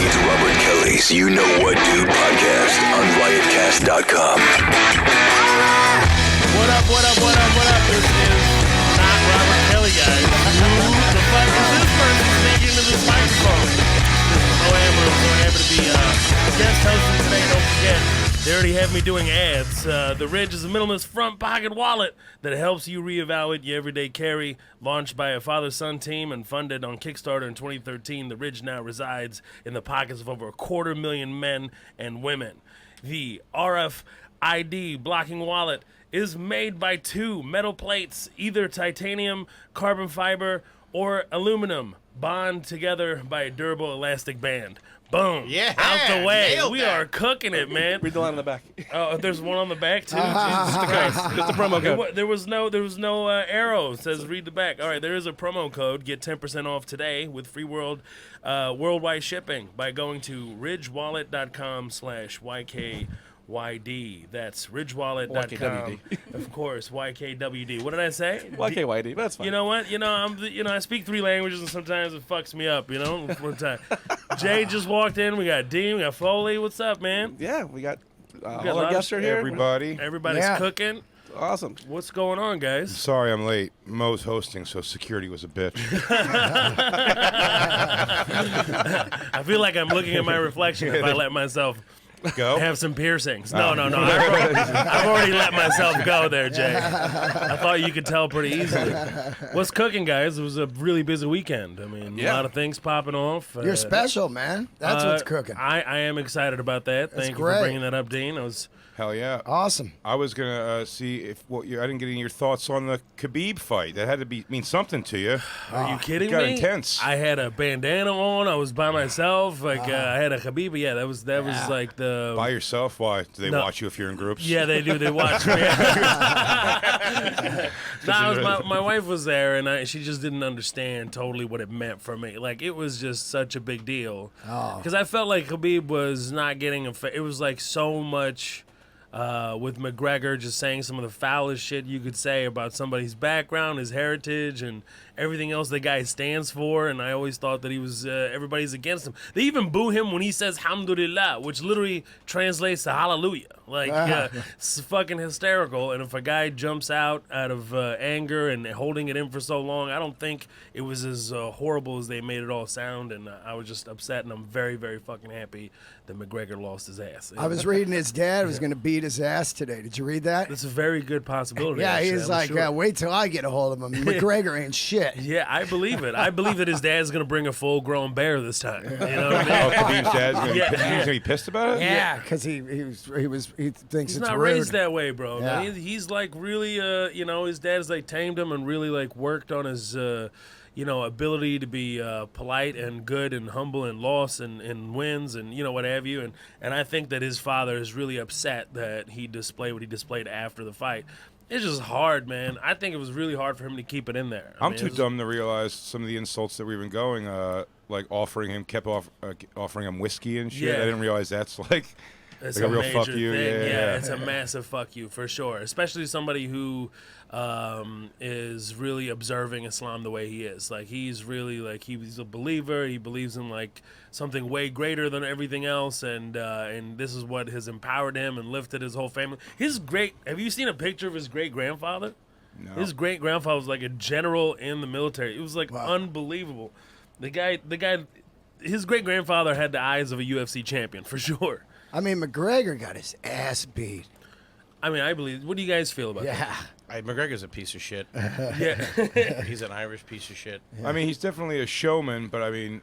It's Robert Kelly's You Know What Dude podcast on riotcast.com. What up? This is not Robert Kelly, guys. Who the fuck is this person speaking into this microphone? This is Mo Amer. I'm so happy to be guest hosting today. Don't forget, they already have me doing ads. The Ridge is a minimalist front pocket wallet that helps you reevaluate your everyday carry. Launched by a father-son team and funded on Kickstarter in 2013, the Ridge now resides in the pockets of over 250,000 men and women. The RFID blocking wallet is made by two metal plates, either titanium, carbon fiber, or aluminum, bond together by a durable elastic band. Boom. Yeah, out the way. nailed We that. are cooking it, man. Read the line on the back. Oh, there's one on the back too. Jesus Just Christ. the promo code. There was no arrow. It says read the back. All right, there is a promo code. Get 10% off today with free worldwide shipping by going to ridgewallet.com/YKWD. That's ridgewallet.com. Of course, YKWD. What did I say? YKWD, that's fine. You know what? I speak 3 languages and sometimes it fucks me up, One time. Jay just walked in. We got Dean. We got Foley. What's up, man? Yeah, we got all got our guests are here. Everybody's cooking. Awesome. What's going on, guys? Sorry I'm late. Mo's hosting, so security was a bitch. I feel like I'm looking at my reflection if I let myself Go. have some piercings. No. I've already let myself go there, Jay. I thought you could tell pretty easily. What's cooking, guys? It was a really busy weekend. I mean, a lot of things popping off. You're special, man. That's what's cooking. I am excited about that. Thank you great. for bringing that up, Dean. Hell yeah. Awesome. I was going to see if I didn't get any of your thoughts on the Khabib fight. That had to mean something to you. Are you kidding it got me? intense. I had a bandana on. I was by myself. I had a Khabib. Yeah, that was like the... By yourself? Why? Do they No. watch you if you're in groups? Yeah, they do. They watch me. My wife was there, and she just didn't understand totally what it meant for me. Like, it was just such a big deal. Because I felt like Khabib was not getting it was like so much... with McGregor just saying some of the foulest shit you could say about somebody's background, his heritage, and everything else the guy stands for. And I always thought that he was everybody's against him. They even boo him when he says Hamdulillah, which literally translates to hallelujah. Like, it's fucking hysterical. And if a guy jumps out of anger and holding it in for so long, I don't think it was as horrible as they made it all sound. And I was just upset, and I'm very, very fucking happy that McGregor lost his ass. I was reading his dad was going to beat his ass today. Did you read that? It's a very good possibility. Yeah, actually, he's I'm like, sure. wait till I get a hold of him. McGregor ain't shit. Yeah, I believe it. I believe that his dad's going to bring a full-grown bear this time. You know what I mean? Oh, Khabib's dad's going Yeah. to be pissed about it? Yeah, because he thinks He's it's not rude. raised that way, bro. Yeah. He's like really, his dad's like tamed him and really like worked on his, ability to be polite and good and humble and loss and wins and what have you. And I think that his father is really upset that he displayed what he displayed after the fight. It's just hard, man. I think it was really hard for him to keep it in there. I'm too dumb to realize some of the insults that we've been going, like offering him whiskey and shit. Yeah. I didn't realize that's like... It's like a real major fuck you, thing. yeah. It's a massive fuck you for sure. Especially somebody who is really observing Islam the way he is. Like he's really like he's a believer. He believes in like something way greater than everything else, and this is what has empowered him and lifted his whole family. Have you seen a picture of his great grandfather? No. His great grandfather was like a general in the military. It was like unbelievable. The guy. His great grandfather had the eyes of a UFC champion for sure. I mean, McGregor got his ass beat. I mean, I believe. What do you guys feel about that? Yeah. McGregor's a piece of shit. Yeah. He's an Irish piece of shit. I mean, he's definitely a showman, but I mean...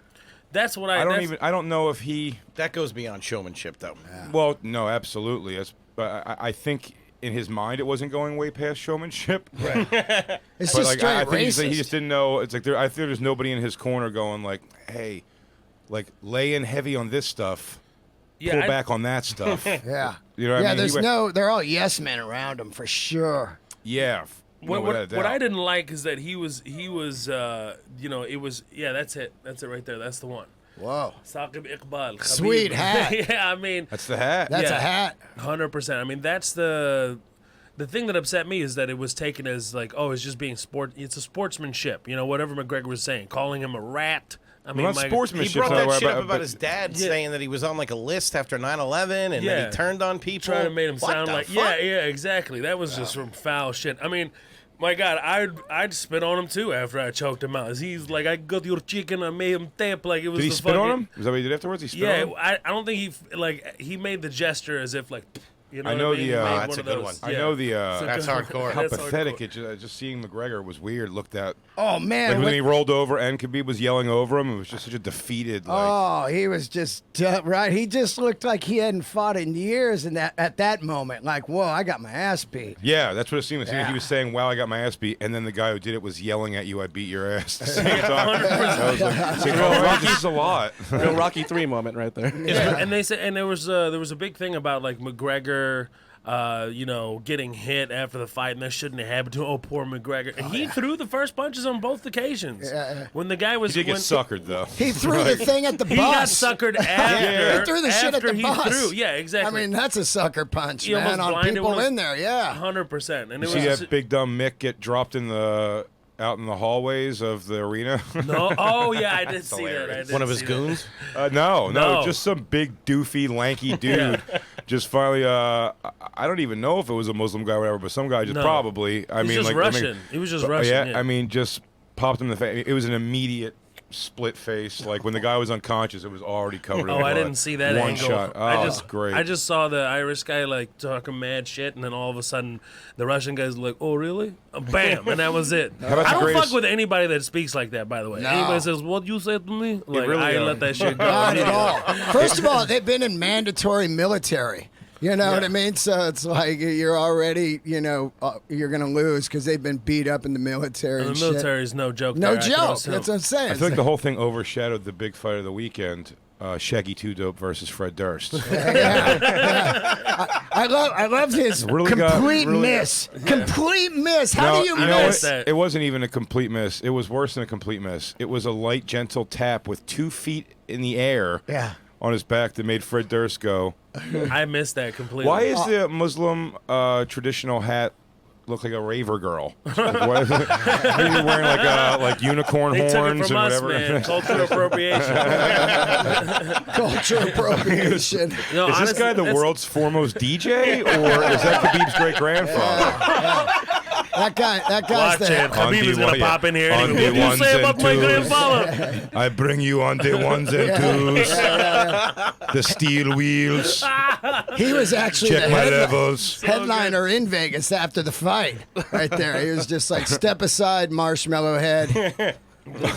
That's what I don't know if he... That goes beyond showmanship, though. Yeah. Well, no, absolutely. But I think in his mind it wasn't going way past showmanship. Right. It's But just like, straight I think racist. he just didn't know. It's like I think there's nobody in his corner going like, hey, like lay in heavy on this stuff. Pull back on that stuff. Yeah. You know what I mean? They're all yes men around him for sure. Yeah. What I didn't like is that he was it was that's it right there, that's the one. Whoa. Saqib Iqbal. Khabib. Sweet hat. Yeah, I mean that's the hat. That's a hat. 100%. I mean, that's the thing that upset me is that it was taken as like, oh, it's just being it's a sportsmanship, whatever McGregor was saying, calling him a rat. I mean, not my- He sportsmanship. brought that shit up but about his dad saying that he was on like a list after 9/11 and then he turned on people. Trying to make him What sound the like fuck? yeah, exactly. That was just some foul shit. I mean, my God, I'd spit on him too after I choked him out. He's like, I got your chicken, I made him tap like it was. Did he the spit fucking, on him? Is that what he did afterwards? He spit Yeah, on him? I don't think he made the gesture as if like. You know I what know I mean? the, He made that's one a of good those- one. I yeah. know the That's hardcore. how That's pathetic hardcore. it just seeing McGregor was weird. Looked at Oh man. like when he rolled over and Khabib was yelling over him. It was just such a defeated. Like, Oh, he was just right. He just looked like he hadn't fought in years, and at that moment, like, whoa, I got my ass beat. yeah, that's what it seemed. Yeah. He was saying, "Wow, I got my ass beat," and then the guy who did it was yelling at you, "I beat your ass." At the same time. I was like, it's like, oh, Rocky's a lot. Real Rocky 3 moment right there. And they said, and there was a big thing about like McGregor, getting hit after the fight, and that shouldn't have happened to him. Oh, poor McGregor. And he threw the first punches on both occasions. Yeah. When the guy was He did get when- suckered though. He threw the thing at the he got bus. suckered after. He threw the shit at after the he bus. threw. Yeah, exactly. I mean, that's a sucker punch, He almost man, on blinded people one of- in there. Yeah. 100%. And it You was see that big dumb Mick get dropped out in the hallways of the arena? no. Oh yeah, I did see hilarious. that. I did One of his see goons. No, No. just some big doofy lanky dude. Just finally, I don't even know if it was a Muslim guy or whatever, but some guy just No. probably. I He's mean, just like Russian. He was just Russian. Yeah, Yeah. I mean, just popped him in the face. It was an immediate split face. Like when the guy was unconscious, it was already covered. Oh, in I blood. didn't see that One angle. shot. Oh, I just great. I just saw the Irish guy like talking mad shit, and then all of a sudden the Russian guy's like, "Oh, really?" Bam, and that was it. about the I don't greatest- fuck with anybody that speaks like that. By the way, No. anybody says, "What you said to me?" Like really, I let that shit go. Not at all. First of all, they've been in mandatory military. You know what I mean? So it's like you're already, you're going to lose because they've been beat up in the military. And and the shit. military is no joke. No there. I can joke. assume. That's what I'm saying. I feel like the whole thing overshadowed the big fight of the weekend. Shaggy Two Dope versus Fred Durst. I love his Really complete really- miss. Complete miss. How do you know what? miss? that? It wasn't even a complete miss. It was worse than a complete miss. It was a light, gentle tap with 2 feet in the air Yeah. on his back that made Fred Durst go. I missed that completely. Why is the Muslim traditional hat look like a raver girl? Like, what is it? Are you wearing like unicorn They took it horns from and us, whatever? man. Cultural appropriation. Culture appropriation. No, Is this honestly, guy the that's- world's foremost DJ, or is that Khabib's great grandfather? That guy's Watch the it. Khabib is gonna yeah. pop in here. On And the what do you ones say and about my twos. grandfather? I bring you on the ones and twos, the steel wheels. He was actually Check the my levels. headliner in Vegas after the fight. Right there. He was just like, step aside, Marshmallow Head.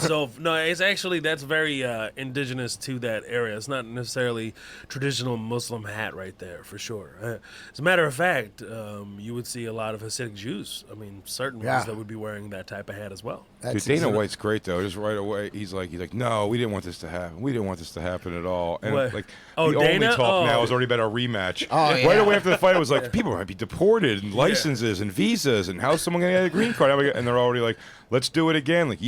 So no, it's actually that's very indigenous to that area. It's not necessarily traditional Muslim hat right there for sure. As a matter of fact, you would see a lot of Hasidic Jews. I mean, certain Yeah. ones that would be wearing that type of hat as well. Dude, Dana White's great though. Just right away, he's like, no, we didn't want this to happen. We didn't want this to happen at all. And What? like, Oh, the Dana? only talk Oh. now is already about a rematch. Oh, Right yeah. away after the fight, it was like, people might be deported and licenses and visas and how's someone gonna get a green card? And they're already like, let's do it again. Like,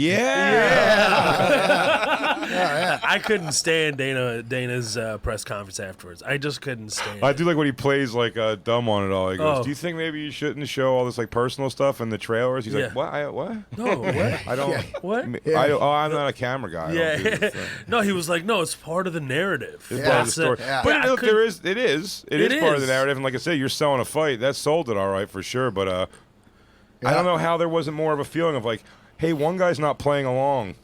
I couldn't stand Dana's press conference afterwards. I just couldn't stand. I it. do like when he plays like dumb on it all. He goes, Oh. "Do you think maybe you shouldn't show all this like personal stuff in the trailers?" He's Yeah. like, "What? What? No, what? I don't. What? I'm not a camera guy. I don't do Yeah. this thing." No, he was like, no, it's part of the narrative. It's part of the story. Yeah. But Yeah, I look, couldn't- it is It part of the is. narrative. And like I said, you're selling a fight. That sold it all right for sure. But I don't know how there wasn't more of a feeling of like, hey, one guy's not playing along.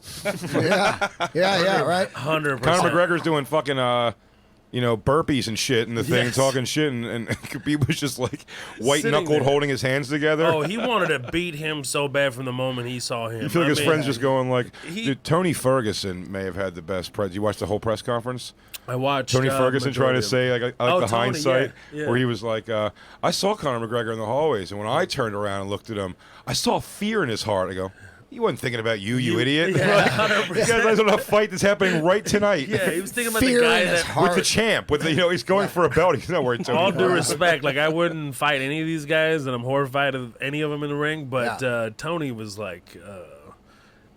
Yeah, right. 100%. Conor McGregor's doing fucking burpees and shit in the thing, Yes. talking shit, and Khabib was just like white Sitting knuckled, there. holding his hands together. Oh, he wanted to beat him so bad from the moment he saw him. You feel like I his mean, friend's just going like, he- dude, Tony Ferguson may have had the best press. You watched the whole press conference? I watched Tony Ferguson trying to majority say, like, I like Oh, the Tony, hindsight, yeah. where he was like, I saw Conor McGregor in the hallways, and when I turned around and looked at him, I saw fear in his heart. I go, he wasn't thinking about you idiot. Yeah, You guys don't have a fight that's happening right tonight. Yeah, he was thinking about Fear the guy in his that. heart. With the champ, he's going for a belt. He's not worried. All due respect, like I wouldn't fight any of these guys, and I'm horrified of any of them in the ring. But Tony was like,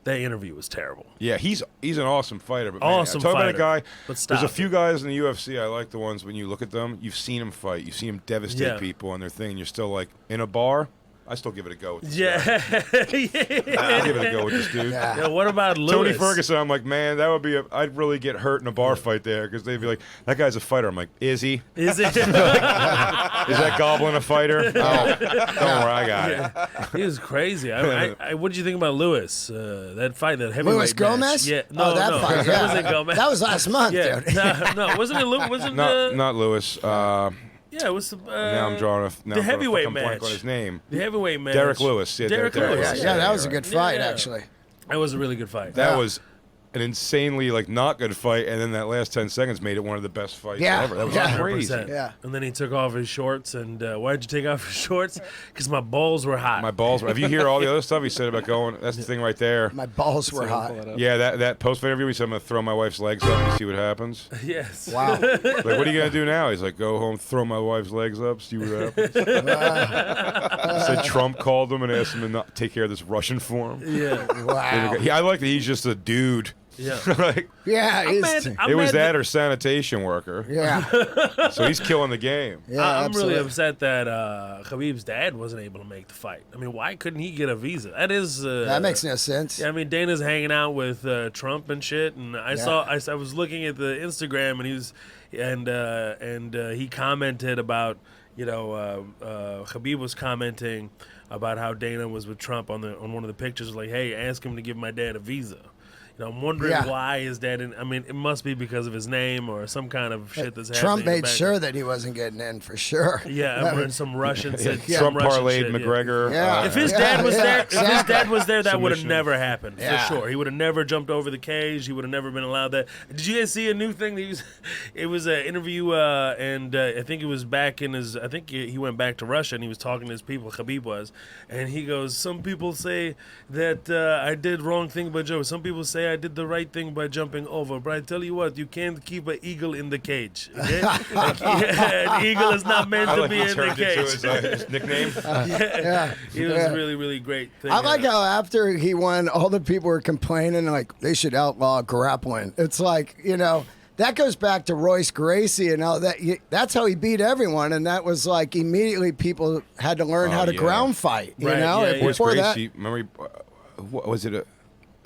that interview was terrible. Yeah, he's an awesome fighter. But man, Awesome talk about a fighter. guy. But stop There's a few it. guys in the UFC I like the ones when you look at them, you've seen him fight, you've seen him devastate Yeah. people and their thing, and you're still like in a bar. I still give it a go with this Yeah. guy. I give it a go with this dude. Yeah, what about Lewis? Tony Ferguson, I'm like, man, that would be I'd really get hurt in a bar fight there because they'd be like, that guy's a fighter. I'm like, is he? Is it? Is that Goblin a fighter? Oh, don't worry, I got it. He was crazy. What did you think about Lewis? That fight, that heavyweight Louis match? Gomez? Yeah. Oh, that fight. Yeah. Wasn't Gomez. That was last month, Yeah. dude. No, wasn't it Lewis? Wasn't Not Lewis. Yeah, it was the. Now I'm drawing the heavyweight blank match. on his name. The heavyweight match. Derek Lewis. Yeah, Derek Derek Lewis. Yeah, that was a right. good fight, Yeah. actually. That was a really good fight. That was an insanely not good fight, and then that last 10 seconds made it one of the best fights ever. That was crazy. 100%. Yeah. And then he took off his shorts. And why'd you take off your shorts? Because my balls were hot. My balls. If you hear all the other stuff he said about going, that's the thing right there. My balls were hot. Yeah, that post-fight interview, he said, I'm going to throw my wife's legs up and see what happens. Yes. Wow. Like, what are you going to do now? He's like, go home, throw my wife's legs up, see what happens. Said Trump called him and asked him to not take care of this Russian for him. Yeah. Wow. Yeah, I like that he's just a dude. Yeah. Like, Yeah, I'm he's, mad- I'm it was mad that or sanitation worker. yeah. So he's killing the game. Yeah, I'm really absolutely. upset that Khabib's dad wasn't able to make the fight. I mean, why couldn't he get a visa? That is. That makes no sense. Yeah, I mean, Dana's hanging out with Trump and shit, and I was looking at the Instagram, and he commented about, Khabib was commenting about how Dana was with Trump on one of the pictures, like, hey, ask him to give my dad a visa. I'm wondering why his dad didn't. I mean, it must be because of his name or some kind of shit that's happening. Trump in the made background. sure that he wasn't getting in for sure. Yeah, and some Russian said Trump some Russian parlayed shit, McGregor. Yeah. If his dad was there, exactly. if his dad was there, that would have Submission. never happened Yeah. for sure. He would have never jumped over the cage. He would have never been allowed that. Did you guys see a new thing? It was an interview, and I think it was back in his. I think he went back to Russia and he was talking to his people. Khabib was, and he goes, "Some people say that I did wrong thing by jumping. Some people say I did the right thing by jumping over. But I tell you what, you can't keep an eagle in the cage. Okay? An eagle is not meant to be in the cage." His nickname. It was really, really great thing. I like how after he won, all the people were complaining like they should outlaw grappling. It's like, that goes back to Royce Gracie and all that. That's how he beat everyone, and that was like immediately people had to learn how to ground fight. Right, And Royce before Gracie, remember, what was it?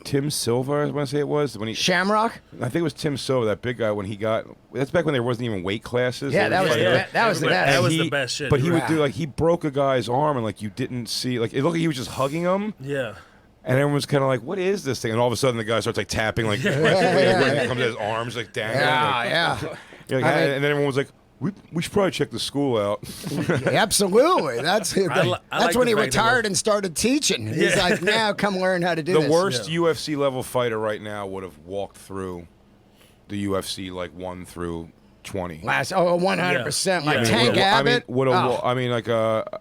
Tim Silva, I want to say it was when he. Shamrock. I think it was Tim Silva, that big guy. When he got, that's back when there wasn't even weight classes. Yeah, that was that was the best. That was the best shit. But he would Yeah. do he broke a guy's arm and you didn't see it looked like he was just hugging him. Yeah. And everyone was kind of like, "What is this thing?" And all of a sudden, the guy starts tapping, when he comes to his arms, dangling. Yeah. And then everyone was like, "We should probably check the school out." Absolutely. That's like when the he fact that retired and started teaching. He's like, now come learn how to do The this. worst UFC level fighter right now would have walked through the UFC 1 through 20. 100%. Like Yeah. Tank Abbott.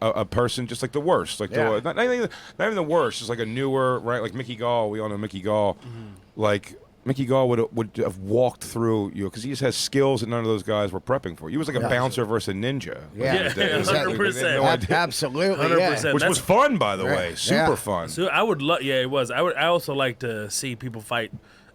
A person just the worst, not even the worst, just a newer, right? Like Mickey Gall, we all know Mickey Gall. Mickey Gall would have walked through you because he just has skills that none of those guys were prepping for. He was like a bouncer versus a ninja. Yeah. 100%. Absolutely. 100%. Yeah. Which was fun, by the way. Super fun. So I would love. Yeah, it was. I also like to see people fight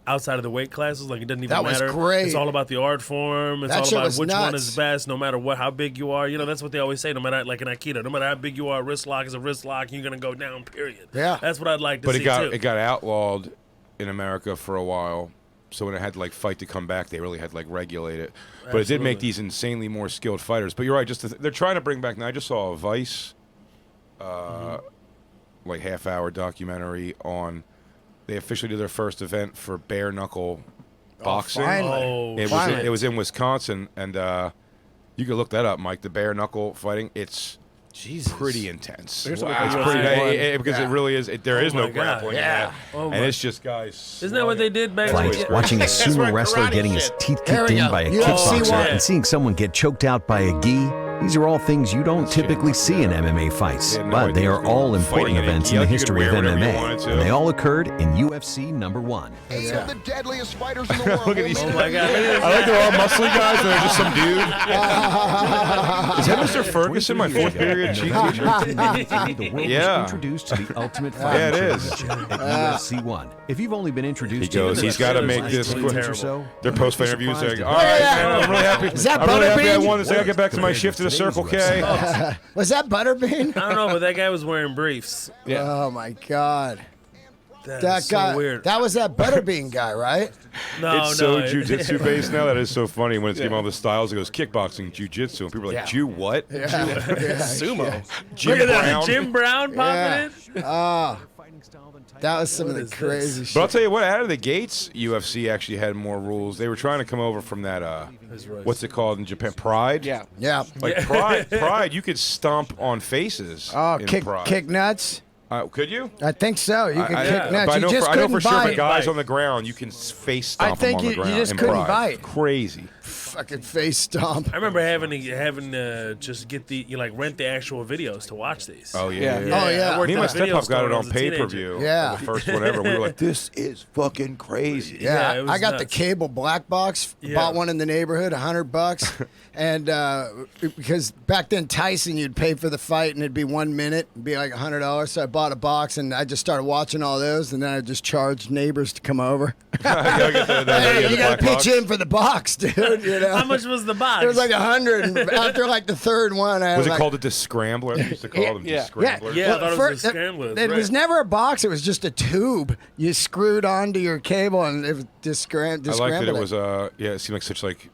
outside of the weight classes. It doesn't even That was matter. great. It's all about the art form. It's That all shit about was which one nuts. is best, no matter how big you are. That's what they always say. No matter in Aikido, no matter how big you are, a wrist lock is a wrist lock. You're gonna go down. Period. Yeah. That's what I'd like to But see it too. got outlawed in America for a while. So when it had to fight to come back, they really had to regulate it. But it did make these insanely more skilled fighters. But you're right, they're trying to bring back. Now I just saw a Vice, half-hour documentary on. They officially did their first event for bare knuckle boxing. Finally. It was in Wisconsin, and you can look that up, Mike. The bare knuckle fighting, it's pretty intense. There's It's like a pretty because it really is. There is my no God. grappling. Yeah. In that. Oh And my- it's just guys. Isn't that what they did back Like then? watching a That's sumo right, wrestler karate getting his shit. teeth There kicked we in go. by a UFC kickboxer one. and seeing someone get choked out by a gi. These are all things you don't typically see in MMA fights, Yeah, no but they idea. are all important Fighting in a events gi, in the you could history of wear whatever you MMA, wanted to. and they all occurred in UFC #1. 8 of the deadliest fighters in the world. Look at these. Oh my God! I like they're all muscly guys, and they're just some dude. Is that Mr. Ferguson, my fourth period cheat teacher? The world Yeah. was introduced to the Ultimate Yeah, Fighting it is. Championship at UFC 1. If you've only been introduced He to goes, he's got to make this Absolutely quick. terrible. so, Their post-fight interviews, they're like, all surprised right, if- man, I'm really happy. Is that I'm really happy I Butterbean? won this. I got to get back to my shift the Circle K. Was that Butterbean? I don't know, but that guy was wearing briefs. Yeah. Oh my God. That That is guy. so weird. That was that Butterbean guy, right? No, It's so no, jujitsu based now. That is so funny. When it's giving all the styles, it goes kickboxing, jujitsu, and people are like, Jew what? Yeah. Sumo. Jim Look at Brown. that, Jim Brown Yeah. popping in. Oh, that was some What of is the this? crazy But I'll shit. tell you what, out of the gates, UFC actually had more rules. They were trying to come over from that, what's it called in Japan? Pride? Yeah. Yeah. Like Pride, you could stomp on faces. Oh, in kick Pride. nuts. Could you? I think so. You can I- kick nuts. But I You know just for, I know couldn't for sure, bite. if a guy's on the ground, you can face stomp I think him on you the ground. just in couldn't Pride. bite. Crazy. Fucking face stomp. I remember having to just get rent the actual videos to watch these. Oh, yeah. Yeah. Oh, yeah. I worked Me and my at a video step-up got store it when I on was a teenager. pay-per-view. Yeah. The first one ever. We were like, this is fucking crazy. Yeah, it was I got the nuts. cable black box. Yeah. Bought one in the neighborhood, $100, and because back then Tyson, you'd pay for the fight and it'd be 1 minute, it'd be like $100. So I bought a box and I just started watching all those, and then I just charged neighbors to come over. Hey, you gotta pitch in for the box, dude. You know, How much was the box? it was like 100. And after like the third one, I Was it like, called a discrambler? They used to call them Yeah, discramblers. Yeah, I thought it was first- a scramblers, It right. was never a box. It was just a tube. You screwed onto your cable and it just I like that scrambled it was, it seemed like such like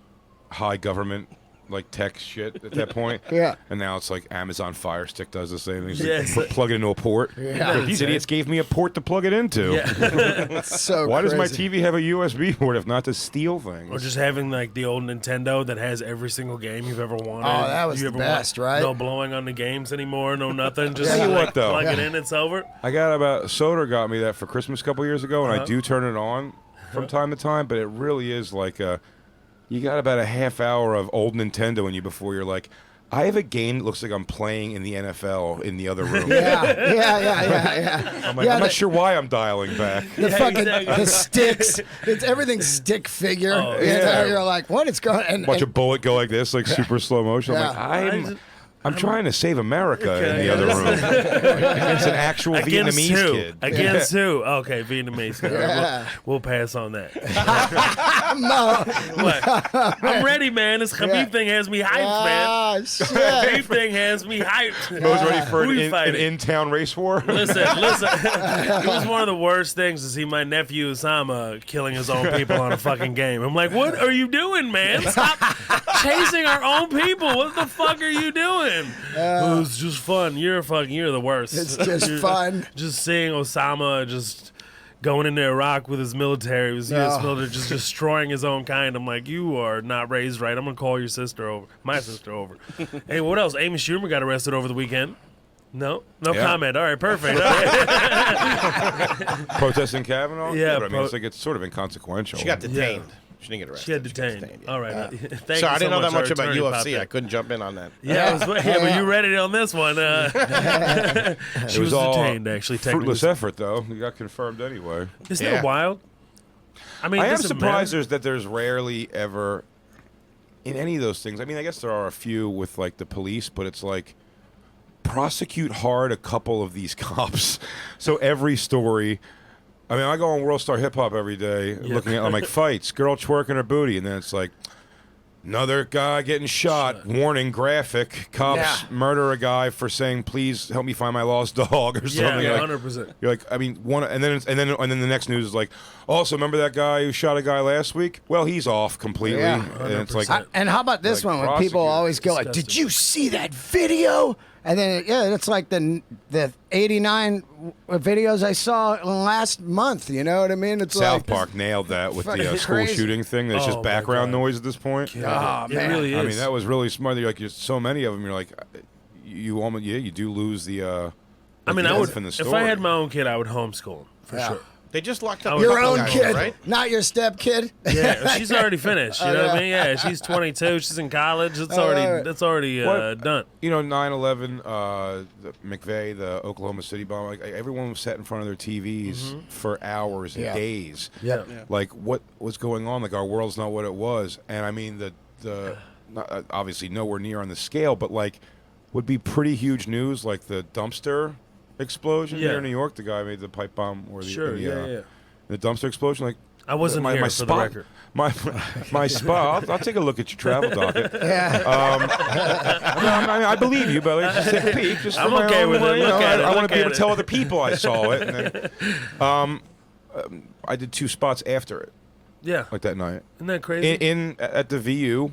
high government like tech shit at that point. Yeah. And now it's like Amazon Fire Stick does the same thing. Yes. Plug it into a port. Yeah. Like, these idiots gave me a port to plug it into. So Why does my crazy. TV have a USB port if not to steal things? Or just having like the old Nintendo that has every single game you've ever wanted. Oh, that was You the ever best, right? No blowing on the games anymore, no nothing. Just Tell you like, what, though. plug it in, it's over. I got Soder got me that for Christmas a couple years ago, and I do turn it on from time to time, but it really is like you got about a half hour of old Nintendo in you before you're like, I have a game that looks like I'm playing in the NFL in the other room. Yeah. I'm like, Yeah, I'm not the- sure why I'm dialing back. The fucking exactly. the sticks. It's everything stick figure. Oh, You know, yeah. you're like, what is going? And, Watch a bullet go like this, like super slow motion. I'm Yeah. like, I'm trying to save America in the other room. It's an actual Against Vietnamese who? kid. Against who? Okay, Vietnamese. All right, Yeah. we'll pass on that. no. What? I'm ready, man. This Khabib Yeah. thing has me hyped, man. Ah, shit. Khabib thing has me hyped. Mo's ready for Who an you fighting? in-town race war. Listen. It was one of the worst things to see my nephew Osama killing his own people on a fucking game. I'm like, what are you doing, man? Stop chasing our own people. What the fuck are you doing? It was just fun. You're the worst. It's just fun. Just seeing Osama just going into Iraq with his military, his U.S. Oh. military, just destroying his own kind. I'm like, you are not raised right. I'm gonna call my sister over. Hey, what else? Amy Schumer got arrested over the weekend. No Yeah. comment. All right, perfect. All right. Protesting Kavanaugh? Yeah, But I mean, it's sort of inconsequential. She got detained. She didn't get arrested. She got detained. yeah. All right. Thank you Sorry, I didn't know that Our much about attorney popped UFC. in. I couldn't jump in on that. Yeah, but you read it on this one. She was all detained, actually. Fruitless Technically. effort, though. You got confirmed anyway. Isn't Yeah. that wild? I mean, I am does it surprised matter? there's rarely ever in any of those things. I mean, I guess there are a few with like the police, but it's like prosecute hard a couple of these cops. So every story. I mean, I go on World Star Hip Hop every day, looking at like fights, girl twerking her booty, and then it's like another guy getting shot. Warning, graphic. Cops murder a guy for saying, "Please help me find my lost dog" or something. Yeah, Like, 100%. you're like, I mean, and then the next news is like, also remember that guy who shot a guy last week? Well, he's off completely. Yeah. And it's like, And how about this Like one when people prosecute. always go like, Disgusting. "Did you see that video?" And then it's like the 89 videos I saw last month. You know what I mean? It's South like Park nailed that with fucking the school crazy. shooting thing. That's Oh, just my background God. noise at this point. Oh, It man. really is. I mean, that was really smart. You're like, there's so many of them. You're like, you almost, you do lose the. I mean, the I would. oomph in the If story. I had my own kid, I would homeschool him for Yeah. sure. They just locked up Your a couple own guys, kid, right? not your step kid. Yeah, she's already finished. You know what I mean? Yeah, she's 22. She's in college. It's already. That's already What? done. You know, 9/11, the McVeigh, the Oklahoma City bomb. Like everyone was sat in front of their TVs for hours and Yeah. days. Yeah. Like what was going on? Like our world's not what it was. And I mean, the not, obviously nowhere near on the scale, but like would be pretty huge news. Like the dumpster explosion Yeah. here in New York. The guy made the pipe bomb or the Sure. the, Yeah. the dumpster explosion. Like I wasn't here, for the record. My spot. I'll take a look at your travel docket. Yeah. I believe you, but like, just take a peek. Just I'm for my okay own with it. way, you know, Look at it. I want Look to be able at to tell it. other people I saw it. And then, I did 2 spots after it, Yeah. like that night. Isn't that crazy? At the VU,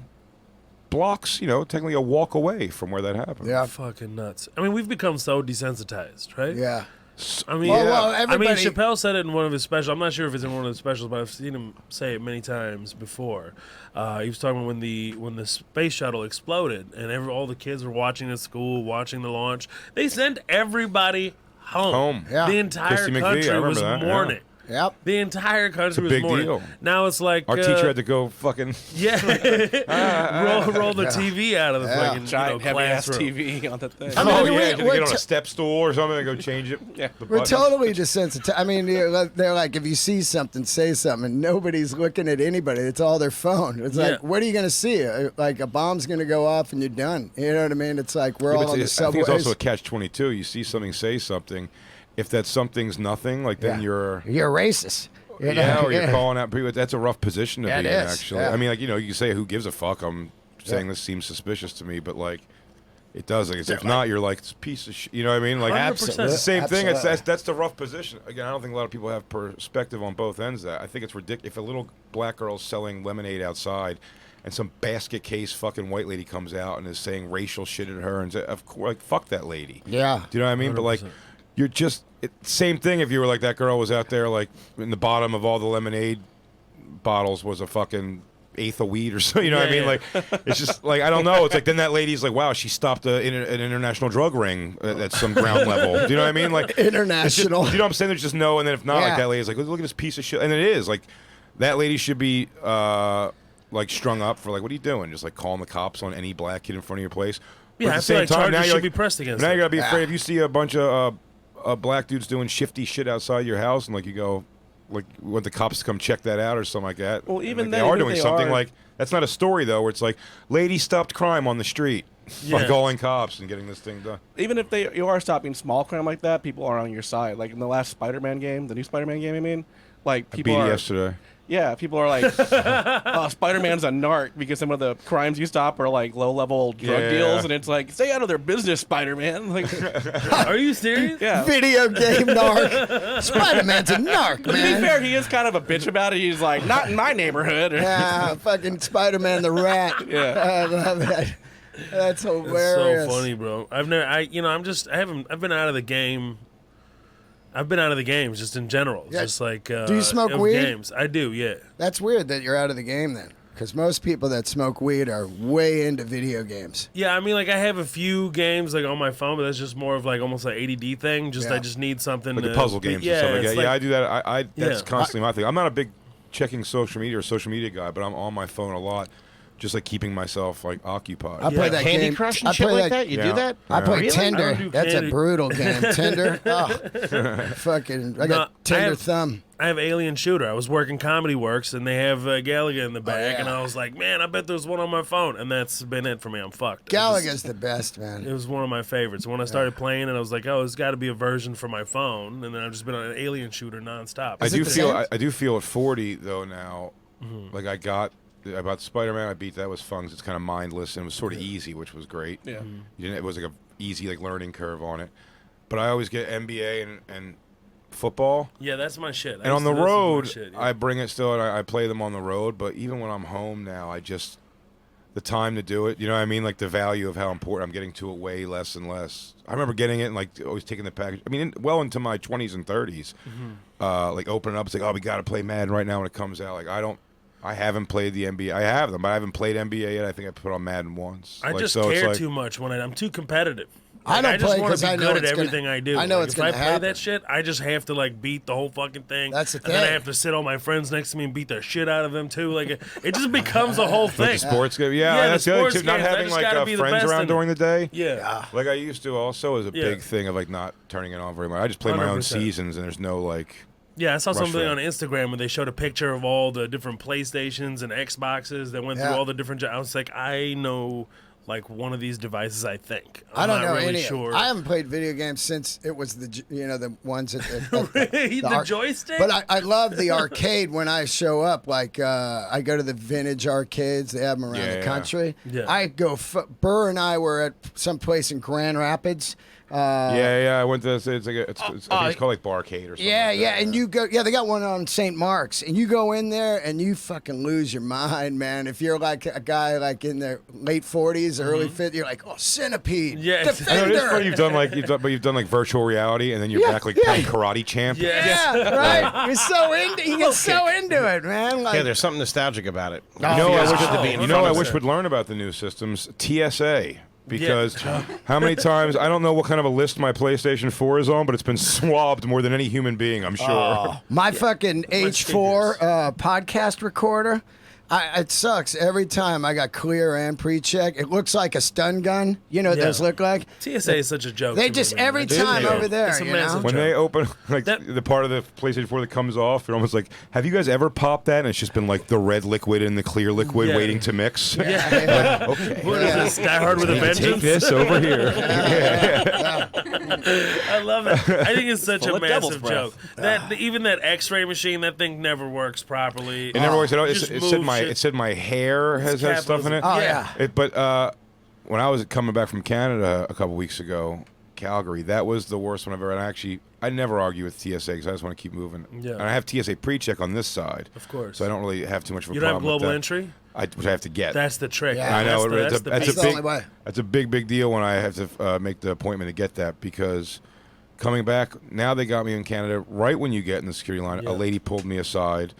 blocks, technically a walk away from where that happened. Yeah. Fucking nuts. I mean, we've become so desensitized, right? Yeah. I mean, Well, I mean, everybody- Chappelle said it in one of his specials. I'm not sure if it's in one of the specials, but I've seen him say it many times before. He was talking when the space shuttle exploded and all the kids were watching at school, watching the launch. They sent everybody home. Yeah. The entire Christy McVie, I country remember was that, yeah. mourning. Yep. The entire country was big mourning. deal. Now it's like Our teacher had to go fucking. yeah, roll the TV out of the fucking Giant heavy-ass classroom. TV on that thing. I mean, Oh we're- yeah, did we're they get on t- a step stool or something and go change it? Yeah. The We're buttons? totally desensitized. I mean, they're like, if you see something, say something. And nobody's looking at anybody. It's all their phone. It's like, Yeah. what are you going to see? Like a bomb's going to go off and you're done. You know what I mean? It's like we're Yeah, all but on the I think subways. it's also a catch-22. You see something, say something. If that something's nothing, like then Yeah. you're racist. You know? or you're Yeah. calling out people. That's a rough position to Yeah, be it in, is. actually. Yeah. I mean, like, you say who gives a fuck. I'm saying this seems suspicious to me, but like, it does. Like, if not, you're like, it's a piece of shit. You know what I mean? Like, 100%. it's the same thing. Absolutely. That's the rough position. Again, I don't think a lot of people have perspective on both ends of that. I think it's ridiculous. If a little black girl's selling lemonade outside and some basket case fucking white lady comes out and is saying racial shit at her, and of course, like, fuck that lady. Yeah. Do you know what I mean? But like, you're just same thing. If you were like that girl was out there, like in the bottom of all the lemonade bottles was a fucking eighth of weed or so. You know what I mean? Yeah. Like, it's just like, I don't know. It's like then that lady's like, wow, she stopped an international drug ring at some ground level. Do you know what I mean? Like International. it's just- you know what I'm saying? There's just no, and then if not, Yeah. like that lady's like, look at this piece of shit, and it is like that lady should be like strung up for like, what are you doing? Just like calling the cops on any black kid in front of your place. But Yeah, at I the feel same like time, charges now should you're be like, pressed against now you them. gotta be afraid if you see a bunch of black dudes doing shifty shit outside your house, and like you go, like, you want the cops to come check that out or something like that. Well, And, even like, then, they are who doing they something are- like that's not a story though, where it's like lady stopped crime on the street by Yeah. calling cops and getting this thing done. Even if you are stopping small crime like that, people are on your side. Like in the last Spider-Man game, the new Spider-Man game, I mean, like I people beat it are. yesterday. Yeah, people are like, Spider-Man's a narc because some of the crimes you stop are like low-level drug Yeah. deals, and it's like, stay out of their business, Spider-Man. Like, Are you serious? yeah. Video game narc. Spider-Man's a narc, To be man. fair, he is kind of a bitch about it. He's like, not in my neighborhood. Yeah, fucking Spider-Man the rat. Yeah. I love that. That's It's hilarious. so funny, bro. I've been out of the game. I've been out of the games just in general. Yeah. Just like Do you smoke of weed? Games. I do, yeah. That's weird that you're out of the game then, because most people that smoke weed are way into video games. Yeah, I mean, like I have a few games like on my phone, but that's just more of like almost an ADD thing. Just Yeah. I just need something Like to the puzzle games yeah, and stuff like it's that. Yeah, I do that. That's Yeah. constantly my thing. I'm not a big checking social media or social media guy, but I'm on my phone a lot, just like keeping myself like occupied. I play that Candy game. Crush I and shit play like that? You Yeah. do that? I play Really? I Tinder. don't do That's a candy. brutal game. Tinder. Oh, fucking. I got No, I Tinder have- thumb. I have Alien Shooter. I was working Comedy Works, and they have Gallagher in the back, yeah. and I was like, man, I bet there's one on my phone, and that's been it for me. I'm fucked. Gallagher's the best, It man. was one of my favorites. When I started playing it, I was like, oh, there's got to be a version for my phone, and then I've just been on an Alien Shooter nonstop. I Is do it the feel same? I do feel at 40 though now, Mm-hmm. like I bought Spider-Man. I beat that was fun. 'Cause it's kind of mindless and it was sort of easy, which was great. Yeah. It was like a easy like learning curve on it. But I always get NBA and football. Yeah, that's my shit. And on the This is my road, shit, yeah. I bring it still, and I play them on the road. But even when I'm home now, the time to do it, you know what I mean? Like the value of how important I'm getting to it way less and less. I remember getting it and like always taking the package. I mean, well into my 20s and 30s, like opening up, it's like, oh, we got to play Madden right now when it comes out. Like I haven't played the NBA. I have them, but I haven't played NBA yet. I think I put on Madden once. I Like, just so it's care like- too much when I'm too competitive. I don't I just play want 'cause to be I know good at it's gonna- everything I do. I know Like, it's if I gonna play happen. that shit, I just have to like beat the whole fucking thing. That's the And then I thing. have to sit all my friends next to me and beat the shit out of them too. Like it just becomes a whole Like thing. the sports game. Yeah, Yeah, the that's the other sports too. Not games, I having just like gotta be the friends best around in it. during the day. Yeah. Like I used to also is a Yeah. big thing of like not turning it on very much. I just play my own 100%. seasons and there's no like Yeah, I saw Rush something fan. on Instagram where they showed a picture of all the different PlayStations and Xboxes that went through Yeah. all the different. I was like, I know like one of these devices. I think I don't not know really any. sure. I haven't played video games since it was the ones at the joystick. But I love the arcade when I show up. Like I go to the vintage arcades. They have them around the country. Yeah. I go. Burr and I were at some place in Grand Rapids. I went to. It's like I think it's called like Barcade or something. Yeah, like that. and you go. Yeah, they got one on St. Mark's, and you go in there and you fucking lose your mind, man. If you're like a guy like in their late 40s, early 50s, you're like, oh, Centipede, Yeah, Defender. I know, it's funny you've done like virtual reality, and then you're back like playing Karate Champ. Yeah. Right. You're so into. You get so into it, man. Like, Yeah, there's something nostalgic about it. I wish we'd learn about the new systems. TSA. Because how many times, I don't know what kind of a list my PlayStation 4 is on, but it's been swabbed more than any human being, I'm sure. My fucking H4 podcast recorder, it sucks every time. I got clear and pre-check. It looks like a stun gun. You know what those look like? TSA is such a joke. They to just me, man. every It's time a over joke. there, It's a you know? massive When joke. they open like the part of the PlayStation 4 that comes off, they're almost like, have you guys ever popped that? And it's just been like the red liquid and the clear liquid waiting to mix. Yeah. Like, okay. What is this? Die Hard with a Vengeance? Take this over here. I love it. I think it's such Full a of devil's massive breath. joke. That even that X-ray machine, that thing never works properly. It never works at all. Just It move said my hair has stuff in it. Oh, yeah. But when I was coming back from Canada a couple weeks ago, Calgary, that was the worst one I've ever. And I never argue with TSA because I just want to keep moving. Yeah. And I have TSA pre-check on this side, Of course. so I don't really have too much of a You don't have problem with global that. entry? Which I have to get. That's the trick. Yeah. I know That's the that's That's a the big. only way. That's a big deal when I have to make the appointment to get that because coming back now they got me in Canada right when you get in the security line. Yeah. A lady pulled me aside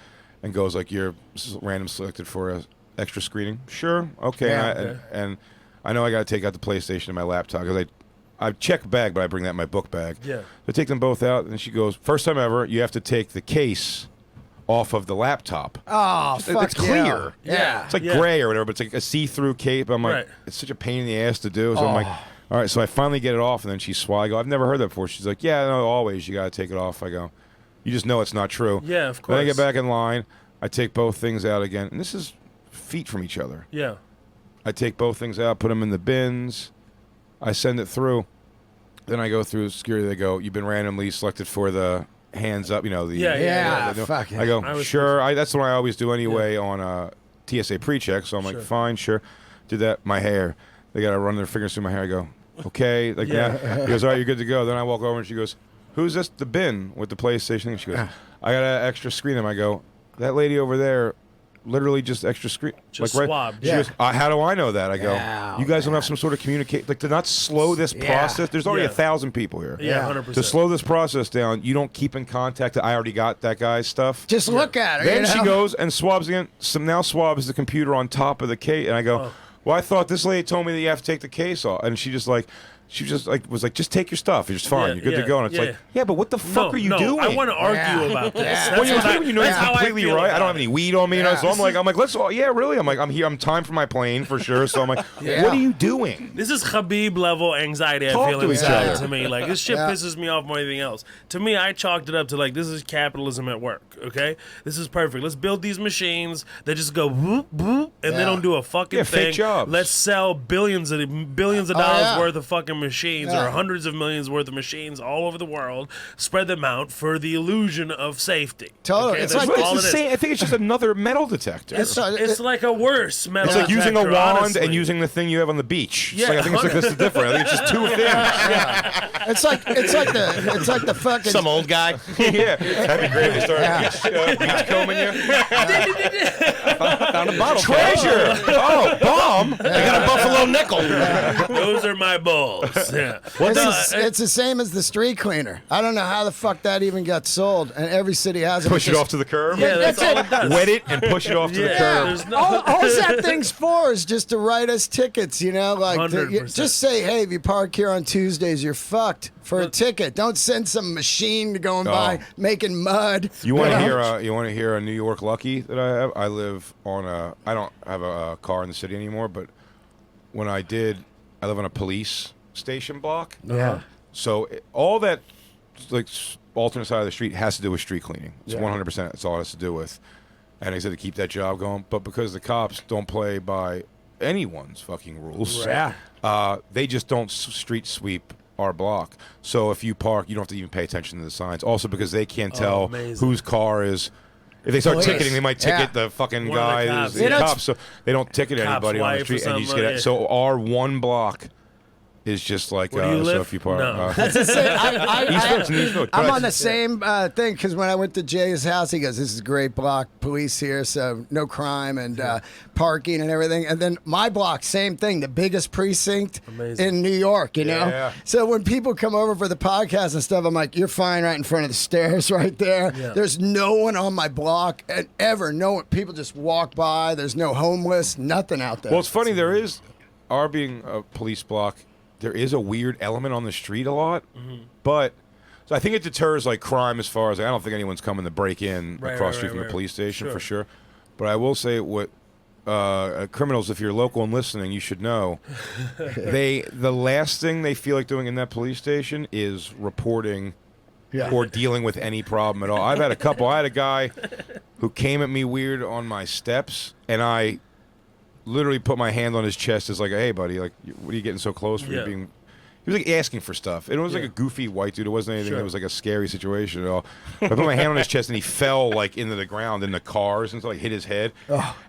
and goes like, "You're random selected for a extra screening." Sure, okay. Yeah. And I know I got to take out the PlayStation and my laptop because I check bag, but I bring that in my book bag. Yeah. I take them both out, and she goes, "First time ever, you have to take the case off of the laptop." Oh, fuck It's clear. Yeah. It's like gray or whatever, but it's like a see-through cape. I'm like, Right. it's such a pain in the ass to do. So I'm like, all right. So I finally get it off, and then she I go, I've never heard that before. She's like, yeah, no, always you got to take it off. I go, you just know it's not true. Yeah, of Then I course. get back in line. I take both things out again, and this is feet from each other. Yeah. I take both things out, put them in the bins. I send it through. Then I go through security. They go, you've been randomly selected for the hands up. You know the Yeah, the- fuck it. I go, I was sure. That's what I always do anyway on TSA pre-check. So I'm like, fine, sure. Did that. My hair. They got to run their fingers through my hair. I go, okay, like that. He goes, all right, you're good to go. Then I walk over and she goes, who's this? The bin with the PlayStation thing. She goes, I got an extra screen. And I go, that lady over there. Literally just extra screen. Just like, swabbed. She goes, how do I know that? I go, Yeah, you guys don't have some sort of communicate, like to not slow this process. There's already 1,000 people here. Yeah, 100%. To slow this process down, you don't keep in contact. I already got that guy's stuff. Just look at her. Then you she know? goes and swabs again. Now swabs the computer on top of the case, and I go, well, I thought this lady told me that you have to take the case off, and she just was like, just take your stuff. You're just fine. Yeah, You're good yeah, to go. And it's yeah. like, yeah, but what the fuck are you doing? I want to argue about this. That's When what you know that's you're how I completely feel right. I about don't have it. any weed on me, so I'm like, let's. Yeah, really. I'm here. I'm time for my plane for sure. So I'm like, what are you doing? This is Khabib level anxiety I Talk feel to each inside other. to me. Like, this shit pisses me off more than anything else. To me, I chalked it up to, like, this is capitalism at work, okay? This is perfect. Let's build these machines that just go whoop, whoop, and they don't do a fucking thing. fake jobs. Let's sell billions of dollars worth of fucking machines or Yeah. hundreds of millions worth of machines all over the world, spread them out for the illusion of safety. Totally. Okay? It's That's like- all It's it the is. same. I think it's just another metal detector. It's like a worse metal It's like using a detector, wand honestly. and using the thing you have on the beach. It's Yeah, like, I think it's like this is different. I think it's just two things. It's like the fucking. Some old guy. Yeah, that'd be great. They start beach combing you. Found a bottle. Treasure. Oh, bomb. I got a buffalo nickel. Those are my balls. Yeah. It's the same as the street cleaner. I don't know how the fuck that even got sold, and every city has it. Push it It's off to the curb. Yeah, that's all it does. Wet it and push it off to the Yeah, curb. there's no. all that thing's for is just to write us tickets, you know, like 100%. just say, hey, if you park here on Tuesdays, you're fucked for a ticket. Don't send some machine going by making mud. You want to know? hear? You want to hear a New York lucky that I have? I live on a. I don't have a car in the city anymore, but when I did, I live on a police station block. Yeah. So all that, like, alternate side of the street has to do with street cleaning. It's 100%. That's all it has to do with. And I said to keep that job going, but because the cops don't play by anyone's fucking rules. Yeah. They just don't street sweep our block. So if you park, you don't have to even pay attention to the signs. Also because they can't tell whose car is. If they start Police. ticketing, they might ticket Yeah. the fucking One of the guy, cops. the cops. So they don't ticket Cop's anybody on the wife or street, and you just something, get. So our one block is just like Where do you so live? if you park. No. That's the same. East Village. I'm on the same thing because when I went to Jay's house, he goes, "This is a great block, police here, so no crime and parking and everything." And then my block, same thing, the biggest precinct in New York, you know. Yeah. So when people come over for the podcast and stuff, I'm like, "You're fine right in front of the stairs, right there." Yeah. There's no one on my block, and ever no one. People just walk by. There's no homeless, nothing out there. Well, it's funny. There is, our being a police block, there is a weird element on the street a lot, but so I think it deters like crime as far as I don't think anyone's coming to break in across the street from the police station for sure. But I will say what criminals, if you're local and listening, you should know, the last thing they feel like doing in that police station is reporting or dealing with any problem at all. I've had a couple. I had a guy who came at me weird on my steps, and I literally put my hand on his chest as like, hey, buddy, like, what are you getting so close for? You being... He was like asking for stuff. It was like a goofy white dude. It wasn't anything that was like a scary situation at all. I put my hand on his chest, and he fell like into the ground in the cars and so like hit his head.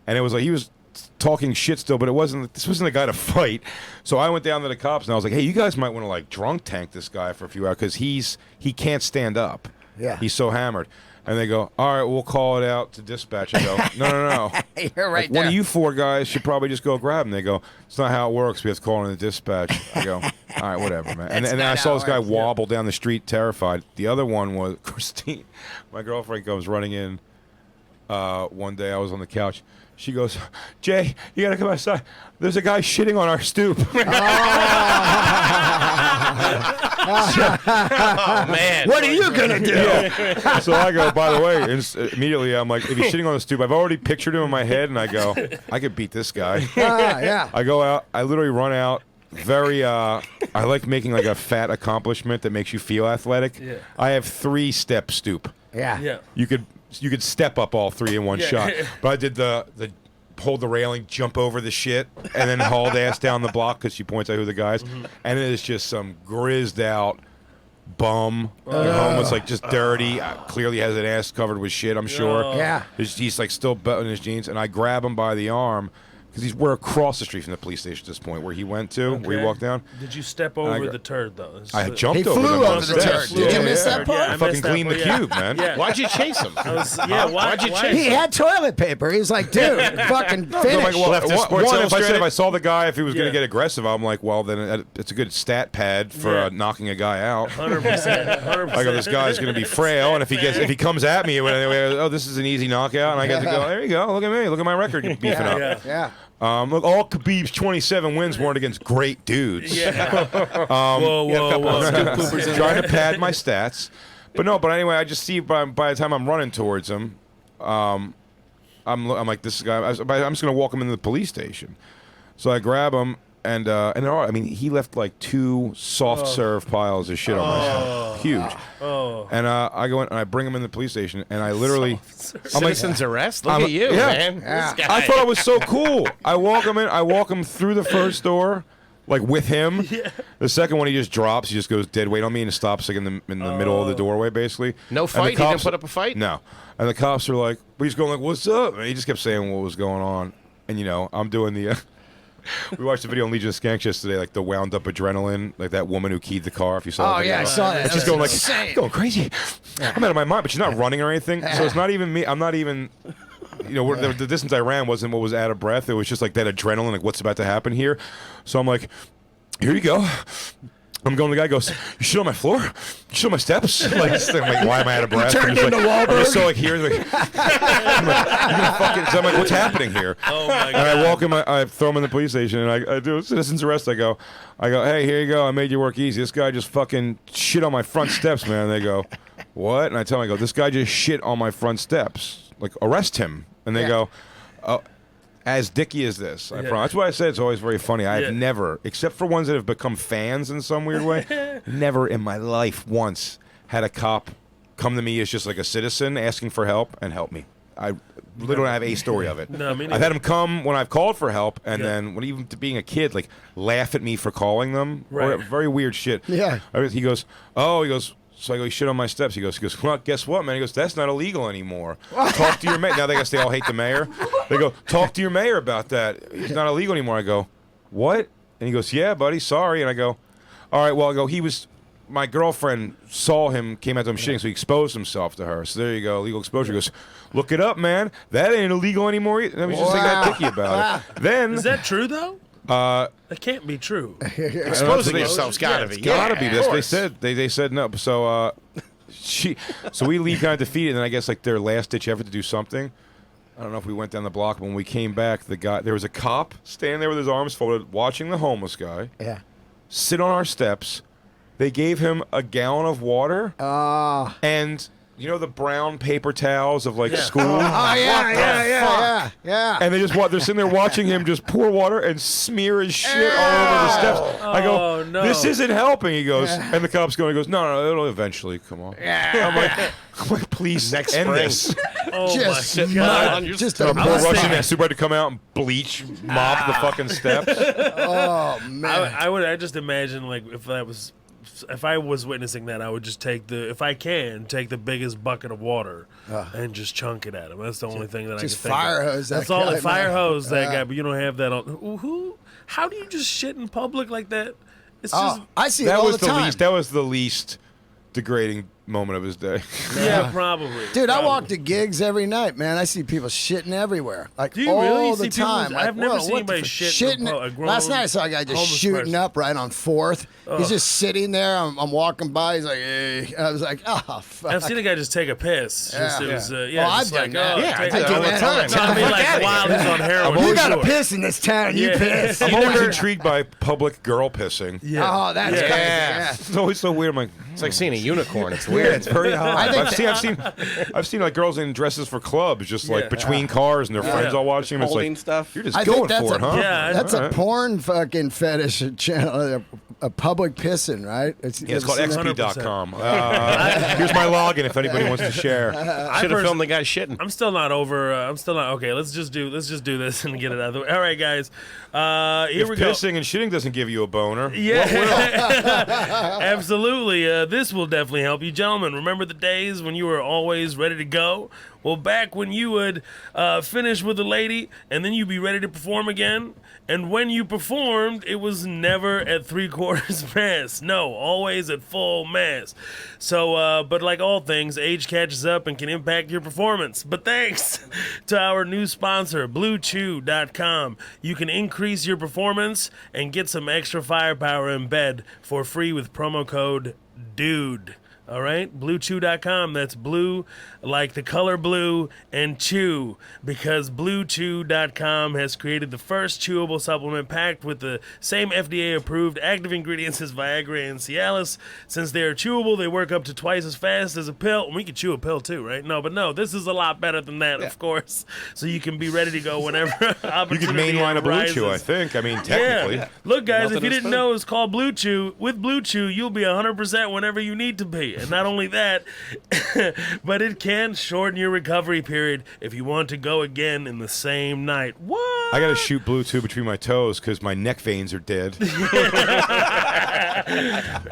And it was like he was talking shit still, but it wasn't. This wasn't the guy to fight. So I went down to the cops, and I was like, hey, you guys might want to like drunk tank this guy for a few hours because he can't stand up. Yeah, he's so hammered. And they go, all right, we'll call it out to dispatch. I go, no. You're right like, one of you four guys should probably just go grab him. They go, it's not how it works. We have to call in the dispatch. I go, all right, whatever, man. And then I saw this guy wobble down the street terrified. The other one was Christine. My girlfriend comes running in one day. I was on the couch. She goes, Jay, you got to come outside. There's a guy shitting on our stoop. Oh, man. What are you going to do? Yeah. So I go, by the way, and immediately I'm like, if he's shitting on the stoop, I've already pictured him in my head, and I go, I could beat this guy. Yeah. I go out, I literally run out. Very, I like making like a fat accomplishment that makes you feel athletic. Yeah. I have 3-step stoop. Yeah. You could step up all 3 in one shot. But I did the hold the railing, jump over the shit, and then hauled ass down the block because she points out who the guy is. And it is just some grizzed out bum, homeless, like just dirty. Clearly has an ass covered with shit, I'm sure. Yeah. He's like still buttoning his jeans, and I grab him by the arm. Because we're across the street from the police station at this point, where he went to, where he walked down. Did you step over the turd, though? I jumped He over flew the over the turd. Did you miss that part? I fucking cleaned the cube, man. Yeah. Why'd you chase him? Why'd you chase He had toilet paper. He was like, dude, fucking finish. If I saw the guy, if he was going to get aggressive, I'm like, well, then it's a good stat pad for knocking a guy out. 100%. I go, this guy's going to be frail, and if he comes at me, this is an easy knockout, and I get to go, there you go, look at me, look at my record, you're beefing up. Yeah. Look, all Khabib's 27 wins weren't against great dudes. Whoa. Trying to pad my stats. But anyway, I just see by the time I'm running towards him, I'm like, this guy, I'm just going to walk him into the police station. So I grab him, and he left like 2 soft serve piles of shit on my side. Huge. And I go in and I bring him in the police station, and I literally, Citizen's arrest? Look at you, man. Yeah. This guy. I thought it was so cool. I walk him in. I walk him through the first door, like with him. Yeah. The second one, he just drops. He just goes dead weight on me and stops like in the middle of the doorway, basically. No fight? He didn't put up a fight? No. And the cops are like, he's going like, "What's up?" And he just kept saying what was going on. And I'm doing the. We watched the video on Legion of Skanks yesterday, like the wound up adrenaline, like that woman who keyed the car. If you saw. Oh yeah, I saw that. And she's going like, going crazy. I'm out of my mind, but she's not running or anything. So it's not even me. I'm not even. The distance I ran wasn't what was out of breath. It was just like that adrenaline, like what's about to happen here. So I'm like, here you go. I'm going. The guy goes, "You shit on my floor? You shit on my steps?" I'm like, why am I out of breath? Turned into Wahlberg. I'm just so like here. Like, I'm like, you're gonna fucking. So I'm like, what's happening here? Oh my God. And I walk him. I throw him in the police station, and I do a citizen's arrest. I go, hey, here you go. I made you work easy. This guy just fucking shit on my front steps, man. And they go, what? And I tell him, I go, this guy just shit on my front steps. Like, arrest him. And they go, oh. As dicky as this, I promise. That's why I said it's always very funny. I have never, except for ones that have become fans in some weird way, never in my life once had a cop come to me as just like a citizen asking for help and help me. I literally don't have a story of it. No, me I've neither. had them come when I've called for help, and Yeah. then when even to being a kid, like laugh at me for calling them. Or Right. very weird shit. Yeah. He goes, so I go, you shit on my steps. He goes, well, guess what, man? He goes, that's not illegal anymore. Talk to your mayor. Now they guess they all hate the mayor. They go, talk to your mayor about that. It's not illegal anymore. I go, what? And he goes, yeah, buddy, sorry. And I go, all right, well, I go, my girlfriend saw him, came out to him shitting, so he exposed himself to her. So there you go, legal exposure. He goes, look it up, man. That ain't illegal anymore. Let me just got dicky about it. Then Is that true though? That can't be true. Exposing yourself's gotta be. Gotta be Yeah, this. of They course. said they said no. So so we leave kind of defeated, and then I guess like their last ditch effort to do something. I don't know if we went down the block. But when we came back, there was a cop standing there with his arms folded, watching the homeless guy Yeah. sit on our steps. They gave him a gallon of water and you know the brown paper towels of like school. Oh yeah. And they're sitting there watching him just pour water and smear his shit all over the steps. I go, Oh, no. this isn't helping. He goes, and the cop's going. He goes, no, it'll eventually come on. I'm like, please Next end spring. this. Oh Just my god. Just So a poor Russian man, super had to come out and bleach, mop the fucking steps. Oh man. I just imagine like if I was witnessing that, I would just take the biggest bucket of water and just chunk it at him. That's the only thing that I can just think fire of. hose that That's all. guy, Fire man. hose that guy, but you don't have that on. How do you just shit in public like that? It's just I see it That all was the time. least. That was the least degrading moment of his day. yeah, probably. Dude, I Probably. walk to gigs every night, man. I see people shitting everywhere, like Do you all really the see people- time. I've never whoa, seen what the anybody f- shit in a grown Last night I saw a guy just homeless shooting person. up right on 4th. He's just sitting there. I'm walking by. He's like, hey. I was like, oh fuck. I've seen a guy just take a piss. Just, Yeah. it was, Oh, just I've done like, that. oh, Yeah, I take do it. that all the time. No, I mean, like, while he's on heroin. You got to Sure. piss in this town. You Yeah. piss. I'm always intrigued by public girl pissing. Yeah. Oh, that's Yeah. crazy. Yeah. Yeah. It's always so weird. I'm like, It's like seeing a unicorn. It's weird. it's very hot. I think I've seen like girls in dresses for clubs, just like Yeah. between cars, and their friends all watching them. It's Holding like stuff. you're just I going think that's for it, huh? Yeah, That's All a right. porn fucking fetish channel, a public pissing, right? Yeah, it's you ever called seen that? xp.com. Here's my login if anybody wants to share. Should have filmed the guy shitting. I'm still not over. I'm still not okay. Let's just do this and get it out of the way. All right, guys. Here If we go. pissing and shitting doesn't give you a boner, Yeah, absolutely. This will definitely help you, gentlemen. Remember the days when you were always ready to go? Well, back when you would finish with a lady and then you'd be ready to perform again. And when you performed, it was never at 3/4 mass. No, always at full mass. So, but like all things, age catches up and can impact your performance. But thanks to our new sponsor, BlueChew.com, you can increase your performance and get some extra firepower in bed for free with promo code DUDE. All right, BlueChew.com. That's blue like the color blue and chew, because BlueChew.com has created the first chewable supplement packed with the same FDA-approved active ingredients as Viagra and Cialis. Since they are chewable, they work up to twice as fast as a pill. We could chew a pill too, right? No, but no, this is a lot better than that, of course. So you can be ready to go whenever you opportunity could mainline a Blue arises. Chew, I think. I mean, technically. Yeah. Look, guys, if Melted you his didn't food. know it's called Blue Chew, with Blue Chew, you'll be 100% whenever you need to be. And not only that, but it can shorten your recovery period if you want to go again in the same night. What? I got to shoot Blue Chew between my toes because my neck veins are dead.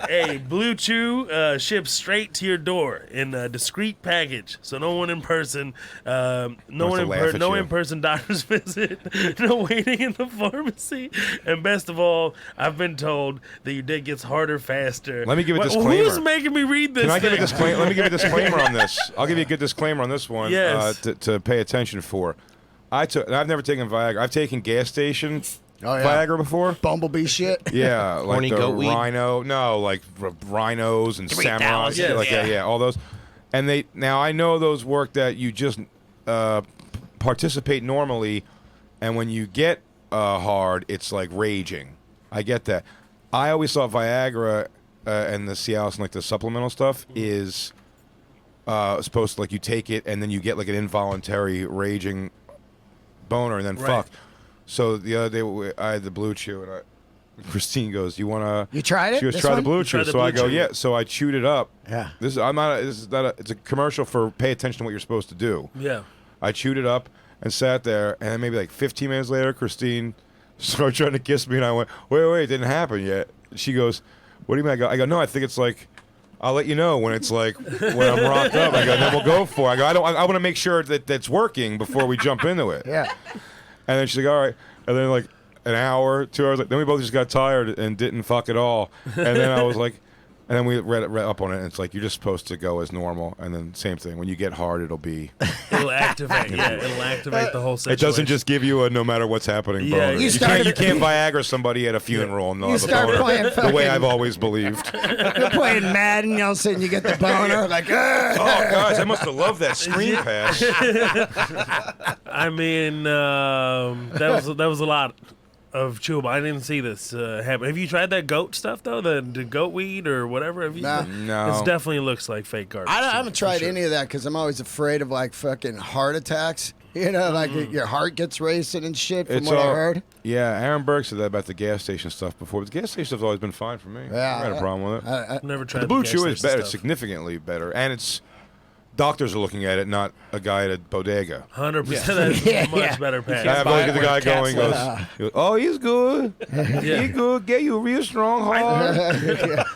Hey, Blue Chew ships straight to your door in a discreet package, so no one in person, no in-person doctor's visit, no waiting in the pharmacy, and best of all, I've been told that your day gets harder faster. Let me give a Who's disclaimer. making me read this? Can I give a thing? disclaimer? Let me give a disclaimer on this. I'll give you a good disclaimer on this one Yes. to pay attention for. I've never taken Viagra. I've taken gas station Oh, yeah. Viagra before. Bumblebee shit. Yeah, like Horny the goat weed? rhino. No, like rhinos and samurai. Yes. Like yeah, all those. And now I know those work that you just participate normally, and when you get hard, it's like raging. I get that. I always thought Viagra and the Cialis and like the supplemental stuff is supposed to like you take it and then you get like an involuntary raging boner and then Right. fuck. So the other day I had the Blue Chew and Christine goes, "You wanna?" You tried it? She goes, This "Try the one? Blue You Chew." tried the So I Blue go, Chew. "Yeah." So I chewed it up. Yeah. It's a commercial for pay attention to what you're supposed to do. Yeah. I chewed it up and sat there, and then maybe like 15 minutes later, Christine started trying to kiss me, and I went, wait, it didn't happen yet. She goes, what do you mean? I go, no, I think it's like, I'll let you know when it's like, when I'm rocked up. I go, then we'll go for it. I go, I want to make sure that that's working before we jump into it. Yeah. And then she's like, all right. And then like an hour, 2 hours, then we both just got tired and didn't fuck at all. And then I was like, and then we read up on it, and it's like, you're just supposed to go as normal. And then same thing, when you get hard, it'll activate. It'll activate the whole situation. It doesn't just give you a no matter what's happening boner. You can't Viagra somebody at a funeral and they'll have a start boner playing the way I've always believed. You're playing Madden, all of a sudden you get the boner, like, Oh, guys, I must have loved that screen pass. I mean, that was a lot of chewable. I didn't see this happen. Have you tried that goat stuff though? The goat weed or whatever? Have you? Nah. No. It definitely looks like fake garbage. I haven't tried any of that because I'm always afraid of like fucking heart attacks. You know, like your heart gets racing and shit from what I heard. Yeah, Aaron Berg said that about the gas station stuff before. But the gas station stuff's always been fine for me. Yeah, I had a problem with it. I've never tried The Blue gas Chew is station better, stuff. significantly better, and it's doctors are looking at it, not a guy at a bodega. 100%. That's a much better pass. I have a look at the guy going, he goes, oh, he's good. He's good. Get you a real strong heart.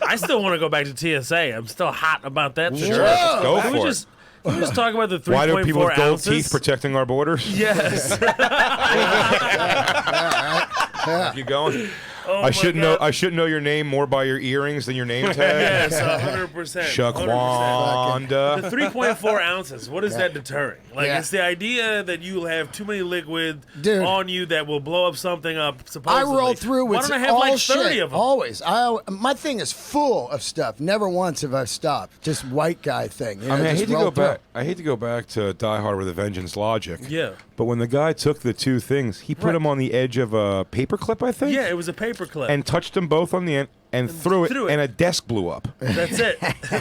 I still want to go back to TSA. I'm still hot about that. Sure, let's go Can we for just talk about the 3.4 Why do people with gold ounces? teeth protecting our borders? Yes. Keep going. Oh I my should God. know. I should know your name more by your earrings than your name tag. Yes, 100%. 100%. Shaquanda. The 3.4 ounces, what is that deterring? Like, Yeah. it's the idea that you'll have too many liquid Dude. on you that will blow up something up, I supposedly. roll through with Why don't I have all like 30 shit, of them? always. My thing is full of stuff. Never once have I stopped. Just white guy thing. You know, I mean, I just hate to roll go through. back. I hate to go back to Die Hard with a Vengeance logic. Yeah. But when the guy took the two things, he put Right. them on the edge of a paperclip, I think. Yeah, it was a paper clip. And touched them both on the end and threw it, threw it. and a desk blew up. That's it.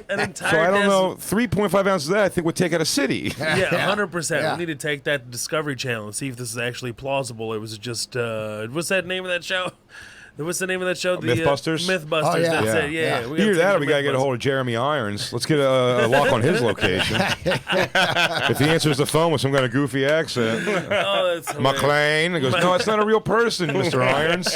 An entire So I don't desk- know. 3.5 ounces of that I think would take out a city. Yeah, 100%. Yeah. We need to take that to Discovery Channel and see if this is actually plausible. It was just, what's that name of that show? What's the name of that show? Mythbusters? Mythbusters, Oh, yeah. that's it. Yeah. We Either gotta that or take we the got to get a Mythbusters. hold of Jeremy Irons. Let's get a lock on his location. If he answers the phone with some kind of goofy accent. Oh, that's hilarious. McLean. He goes, no, it's not a real person, Mr. Irons.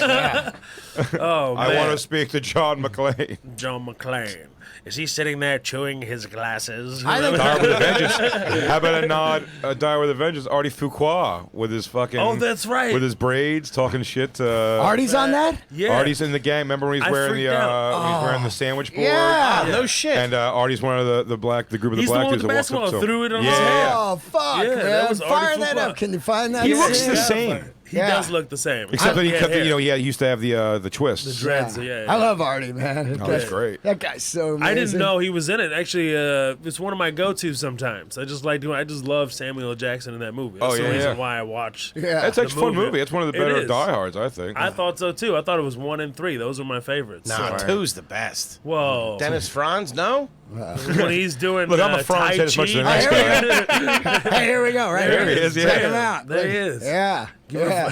Oh, I man. want to speak to John McClane. John McClane. Is he sitting there chewing his glasses? I think Die with a Vengeance. How about a nod? Die with a Vengeance. Artie Fuqua with his fucking. Oh, that's right. With his braids, talking shit to. Artie's on that? Yeah. Artie's in the gang. Remember when he's I wearing the freaked out. when he's wearing the sandwich board? Yeah. No shit. And Artie's one of the group of the He's the black one with dudes the that walks up basketball, to him. threw it on his Yeah, head. yeah. Oh, fuck, Yeah, man. that was Fire Artie that Fuqua. up. Can you find that? He looks shit? the same. He Yeah. does look the same. Except that he had kept, hair. he used to have the twist. The dreads. Yeah. I love Artie, man. That Oh, that's guy- great. That guy's so amazing. I didn't know he was in it. Actually, it's one of my go-tos sometimes. I just love Samuel L. Jackson in that movie. That's Oh, the yeah, reason yeah. why I watch. Yeah. That's actually a fun movie. It's one of the It better is. Die Hards, I think. I thought so too. I thought it was 1 and 3. Those are my favorites. Nah, So- two's the best. Whoa. Dennis Franz, no? When he's doing Look, I'm a Franz Tai head as much as the Chi. next guy. Hey, here we go. Right There here. he is, yeah. Check him out. There he is. Yeah. Yeah.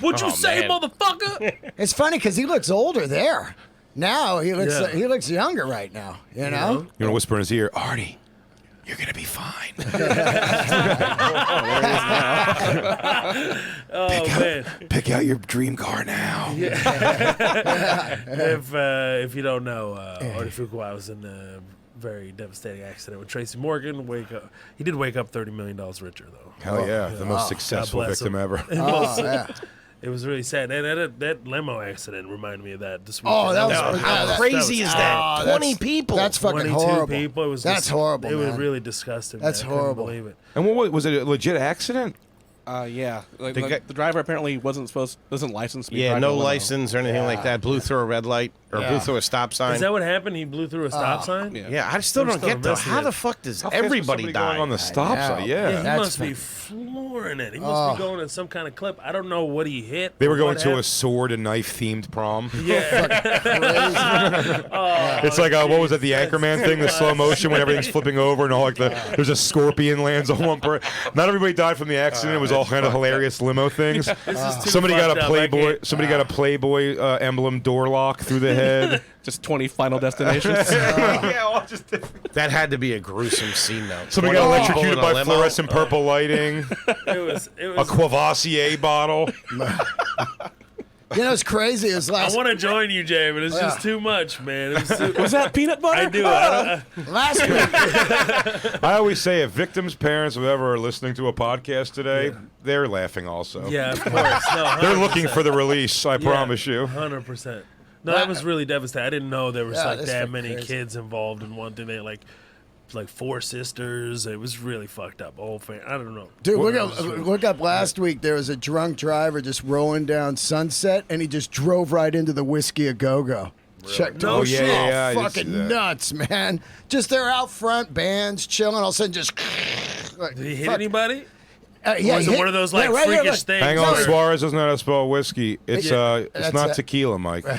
What'd you say, man. motherfucker? It's funny because he looks older there. Now he looks Yeah. he looks younger right now. You know? You want to whisper in his ear, Artie, you're going to be fine. Oh man. Pick out your dream car now. If you don't know, Artie Fuqua was in a very devastating accident with Tracy Morgan. He did wake up $30 million richer though. Hell yeah. The most successful God bless victim him. ever. Oh, yeah. It was really sad. That limo accident reminded me of that this week. Oh, that was How crazy is that? Oh, 20 people. That's fucking 22 horrible. people. It was That's horrible. It was man. really disgusting. That's man. I couldn't horrible. believe it. And what was it? A legit accident? Yeah. Like, The the, guy- the driver apparently wasn't licensed to be Yeah, driving no a limo. license or anything like that. Blew through a red light or blew through a stop sign. Is that what happened? He blew through a stop sign? Yeah. Yeah, I still I'm don't still get though. How investigating. the fuck does How fast was everybody somebody die? going on the stop know. sign? Yeah. Yeah, he That's must be fun. floored. hammering it. He must be going at some kind of clip. I don't know what he hit. They were going to a sword and knife themed prom. Yeah. It's like what was that? The Anchorman thing, the slow motion when everything's flipping over and all like there's a scorpion lands on one person. Not everybody died from the accident. It was all kind of hilarious limo things. Somebody got a Playboy. Somebody got a Playboy emblem door lock through the head. Just 20 Final Destinations. Yeah, all just That had to be a gruesome scene, though. somebody got electrocuted by limo. fluorescent purple lighting. It was A Courvoisier bottle. You know, it's crazy. It was I last want to join you, Jay, but it's just too much, man. It was, Was that peanut butter? I do. last week. I always say if victims' parents, whoever are listening to a podcast today, they're laughing also. Yeah, of course. No, They're looking for the release, I promise you. 100%. No, that was really devastating. I didn't know there was like this that is many crazy. kids involved in one thing. They had like 4 sisters. It was really fucked up. Whole family. I don't know. Dude, look up last week. There was a drunk driver just rolling down Sunset, and he just drove right into the Whiskey a Go-Go. Check. No yeah, shit. yeah, I did see Fucking that. nuts, man. Just they're out front, bands chilling. All of a sudden, just. Did he hit anybody? Yeah, Or was he it hit- one of those yeah, like right here, freakish look. things? Hang on, where- Suarez doesn't know how to spell whiskey. It's that's not a- tequila, Mike. No,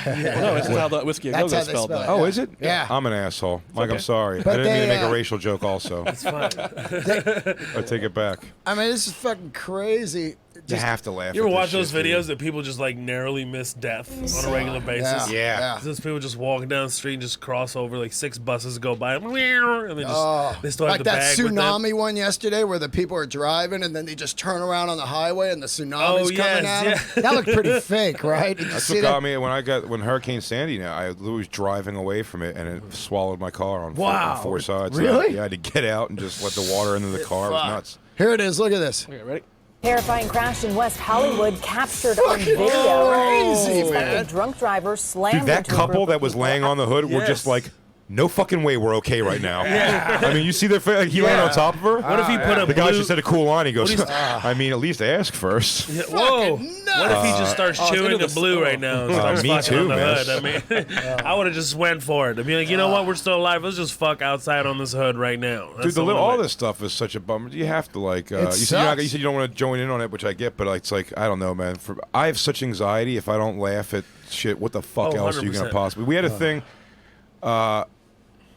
it's how the Whiskey a That's Go-Go how they spelled spell that. it. Oh, is it? Yeah. I'm an asshole. Mike, I'm sorry. But I didn't mean to they, make a racial joke also. It's fine. I take it back. I mean, this is fucking crazy. You have to laugh. You ever at watch this those shit, videos dude. that people just like narrowly miss death on a regular basis? Yeah. Those people just walking down the street and just cross over, like 6 buses go by, and they just they still have Like the that bag with them. tsunami one yesterday where the people are driving and then they just turn around on the highway and the tsunami's coming at them. yeah. That looked pretty fake, right? Did you That's see what that? got me when Hurricane Sandy. Now I was driving away from it and it swallowed my car on Wow. 4 sides. Really? Yeah, I had to get out and just let the water into the car. It was nuts. Here it is. Look at this. Okay, ready? Terrifying crash in West Hollywood captured on Fucking video. crazy, It's like man. a drunk driver slammed Dude, that into a group couple of that was people. laying on the hood were just Yes. like, no fucking way we're okay right now. I mean, you see their face, like he landed on top of her. What if he put a The guy blue? just said a cool line. He goes, What is- I mean, at least ask first. Yeah, whoa! Fucking What if he just starts chewing into the the blue right now and starts me fucking too, on the miss. hood? I mean, I would have just went for it. I'd be like, you know what? We're still alive. Let's just fuck outside on this hood right now. That's Dude, the only all way. this stuff is such a bummer. You have to like. You sucks. said you don't want to join in on it, which I get, but it's like I don't know, man. I have such anxiety if I don't laugh at shit. What the fuck Oh, else are you gonna 100%. possibly? We had a thing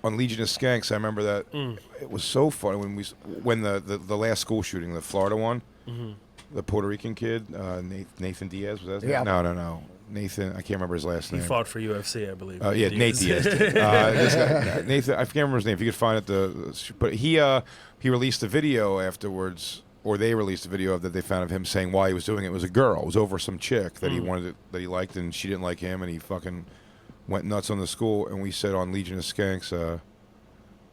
on Legion of Skanks. I remember that it was so funny when the last school shooting, the Florida one, the Puerto Rican kid, Nathan Diaz was that? His name? Yeah. No. Nathan, I can't remember his last He name. fought for UFC, I believe. Yeah, Nate Diaz. Did. This guy, Nathan, I can't remember his name. If you could find it, but he released a video afterwards, or they released a video that they found of him saying why he was doing it. It was a girl. It was over some chick that he wanted that he liked, and she didn't like him, and he fucking went nuts on the school. And we said on Legion of Skanks,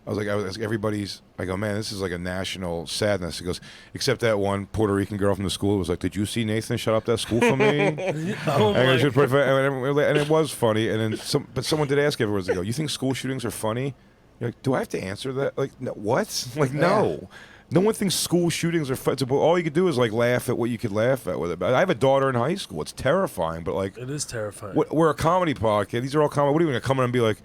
I was everybody's. I go, man, this is like a national sadness. He goes, except that one Puerto Rican girl from the school was like, did you see Nathan shut up that school for me? Oh And it my was just pretty funny, and it was funny. And then but someone did ask afterwards. They go, "You think school shootings are funny?" You're like, "Do I have to answer that?" Like, no, what? Like, no. No one thinks school shootings are fun. All you could do is like laugh at what you could laugh at with it. I have a daughter in high school. It's terrifying, but like, It is terrifying. we're a comedy podcast. These are all comedy. What are you going to come in and be like?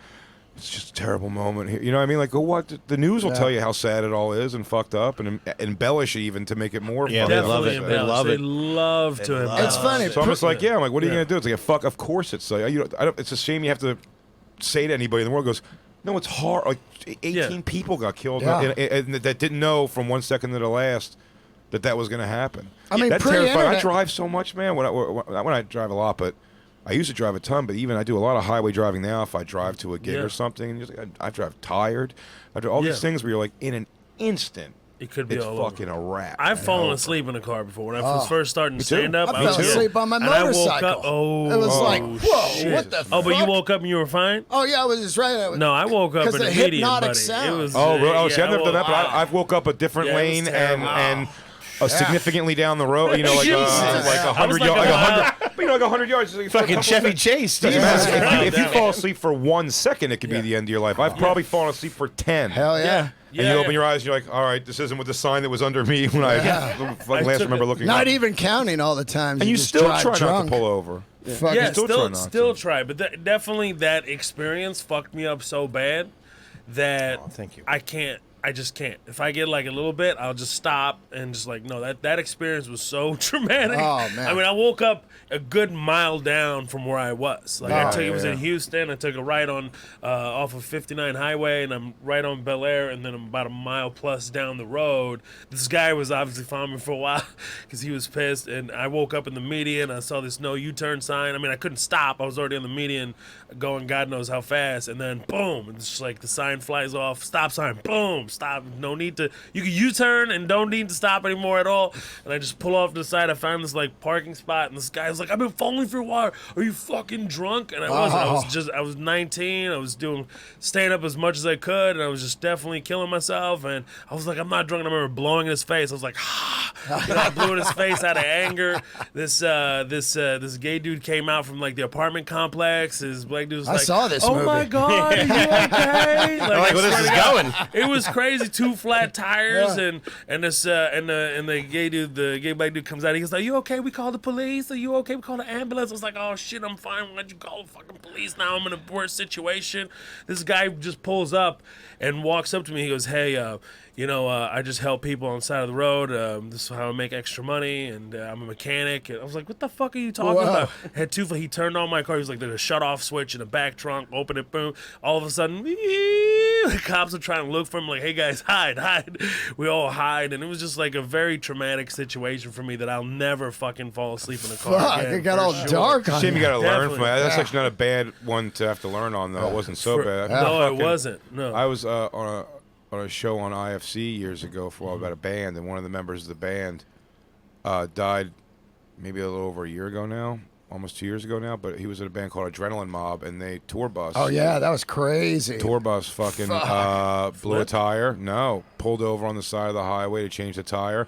It's just a terrible moment here. You know what I mean? Like, go what? The news will tell you how sad it all is and fucked up and embellish even to make it more Yeah, funny. they love Definitely it. They embellish. love They it. love to embellish. It's funny. So I'm just like, yeah. I'm like, what are you gonna do? It's like, fuck. Of course, it's like, it's a shame you have to say to anybody in the world. Goes, no, it's hard. Like 18 people got killed, Yeah. and that didn't know from 1 second to the last that was gonna happen. I mean, that's terrifying. I pre-internet- drive so much, man. When I drive a lot, but I used to drive a ton. But even I do a lot of highway driving now. If I drive to a gig Yeah. or something, and you're like, I drive tired. I do all these Yeah. things where you're like, in an instant, It could be it's all fucking over. a wrap. I've and fallen over. asleep in a car before. When I was first starting to too. stand up, I fell too. asleep on my And I woke motorcycle. up. Oh, It was like, oh, whoa, shit. what the Oh, but you fuck? woke up and you were fine? Oh, yeah, I was just right. No, I woke up 'Cause in the a medium, hypnotic buddy. sound. It was, Oh, really? Oh, see, yeah, I've never done that, but woke- I've woke up a different Yeah, it was lane terrible. and significantly down the road. You know, like Jesus. like I was 100 like yards. a Like mile- 100. But you know, like 100 yards. Like Fucking Chevy Chase. Doesn't Jesus. matter. If you Yeah. fall asleep for 1 second, it could be the end of your life. I've probably fallen asleep for 10. Hell yeah. Yeah. And you open your eyes and you're like, all right, this isn't with the sign that was under me when I last took remember it. looking Not up. even counting all the times. And you just still drive try drunk. not to pull over. Fuck. Yeah, still try not still to. try, but definitely that experience fucked me up so bad that Thank you. I can't I just can't. If I get like a little bit, I'll just stop and just like, no, that experience was so traumatic. Oh, man. I mean, I woke up a good mile down from where I was. Like it was in Houston. I took a ride on off of 59 Highway, and I'm right on Bel Air, and then I'm about a mile plus down the road. This guy was obviously following me for a while because he was pissed, and I woke up in the median. I saw this no U-turn sign. I mean, I couldn't stop. I was already on the median going God knows how fast, and then boom, it's just like the sign flies off, stop sign, boom, stop, no need to, you can U-turn and don't need to stop anymore at all. And I just pull off to the side. I found this like parking spot, and this guy's like, I've been falling through water, are you fucking drunk? And I wasn't. I was 19. I was staying up as much as I could, and I was just definitely killing myself. And I was like, I'm not drunk. And I remember blowing in his face. I was like, I blew in his face out of anger. This gay dude came out from like the apartment complex. His black dude was I like, saw this oh movie. my God, are you okay? Like, where this is going? It was crazy. 2 flat tires, and the gay black dude comes out. He goes, are you okay? We call the police. Are you okay? We call the ambulance. I was like, oh shit, I'm fine. Why'd you call the fucking police? Now I'm in a worse situation. This guy just pulls up and walks up to me. He goes, hey, I just help people on the side of the road. This is how I make extra money, and I'm a mechanic. And I was like, what the fuck are you talking about? He turned on my car. He was like, there's a shut-off switch in the back trunk. Open it, boom. All of a sudden, the cops are trying to look for him. Like, hey, guys, hide. We all hide. And it was just like a very traumatic situation for me that I'll never fucking fall asleep in a car again. It got all dark on Shame you got to learn Definitely. from it. That's actually not a bad one to have to learn on, though. It wasn't so bad. No, it wasn't. No. I was on a show on IFC years ago for a while about a band, and one of the members of the band died maybe a little over a year ago now, almost 2 years ago now, but he was in a band called Adrenaline Mob, and they tour bus. Oh, yeah, that was crazy. Tour bus fucking blew a tire. No, pulled over on the side of the highway to change the tire.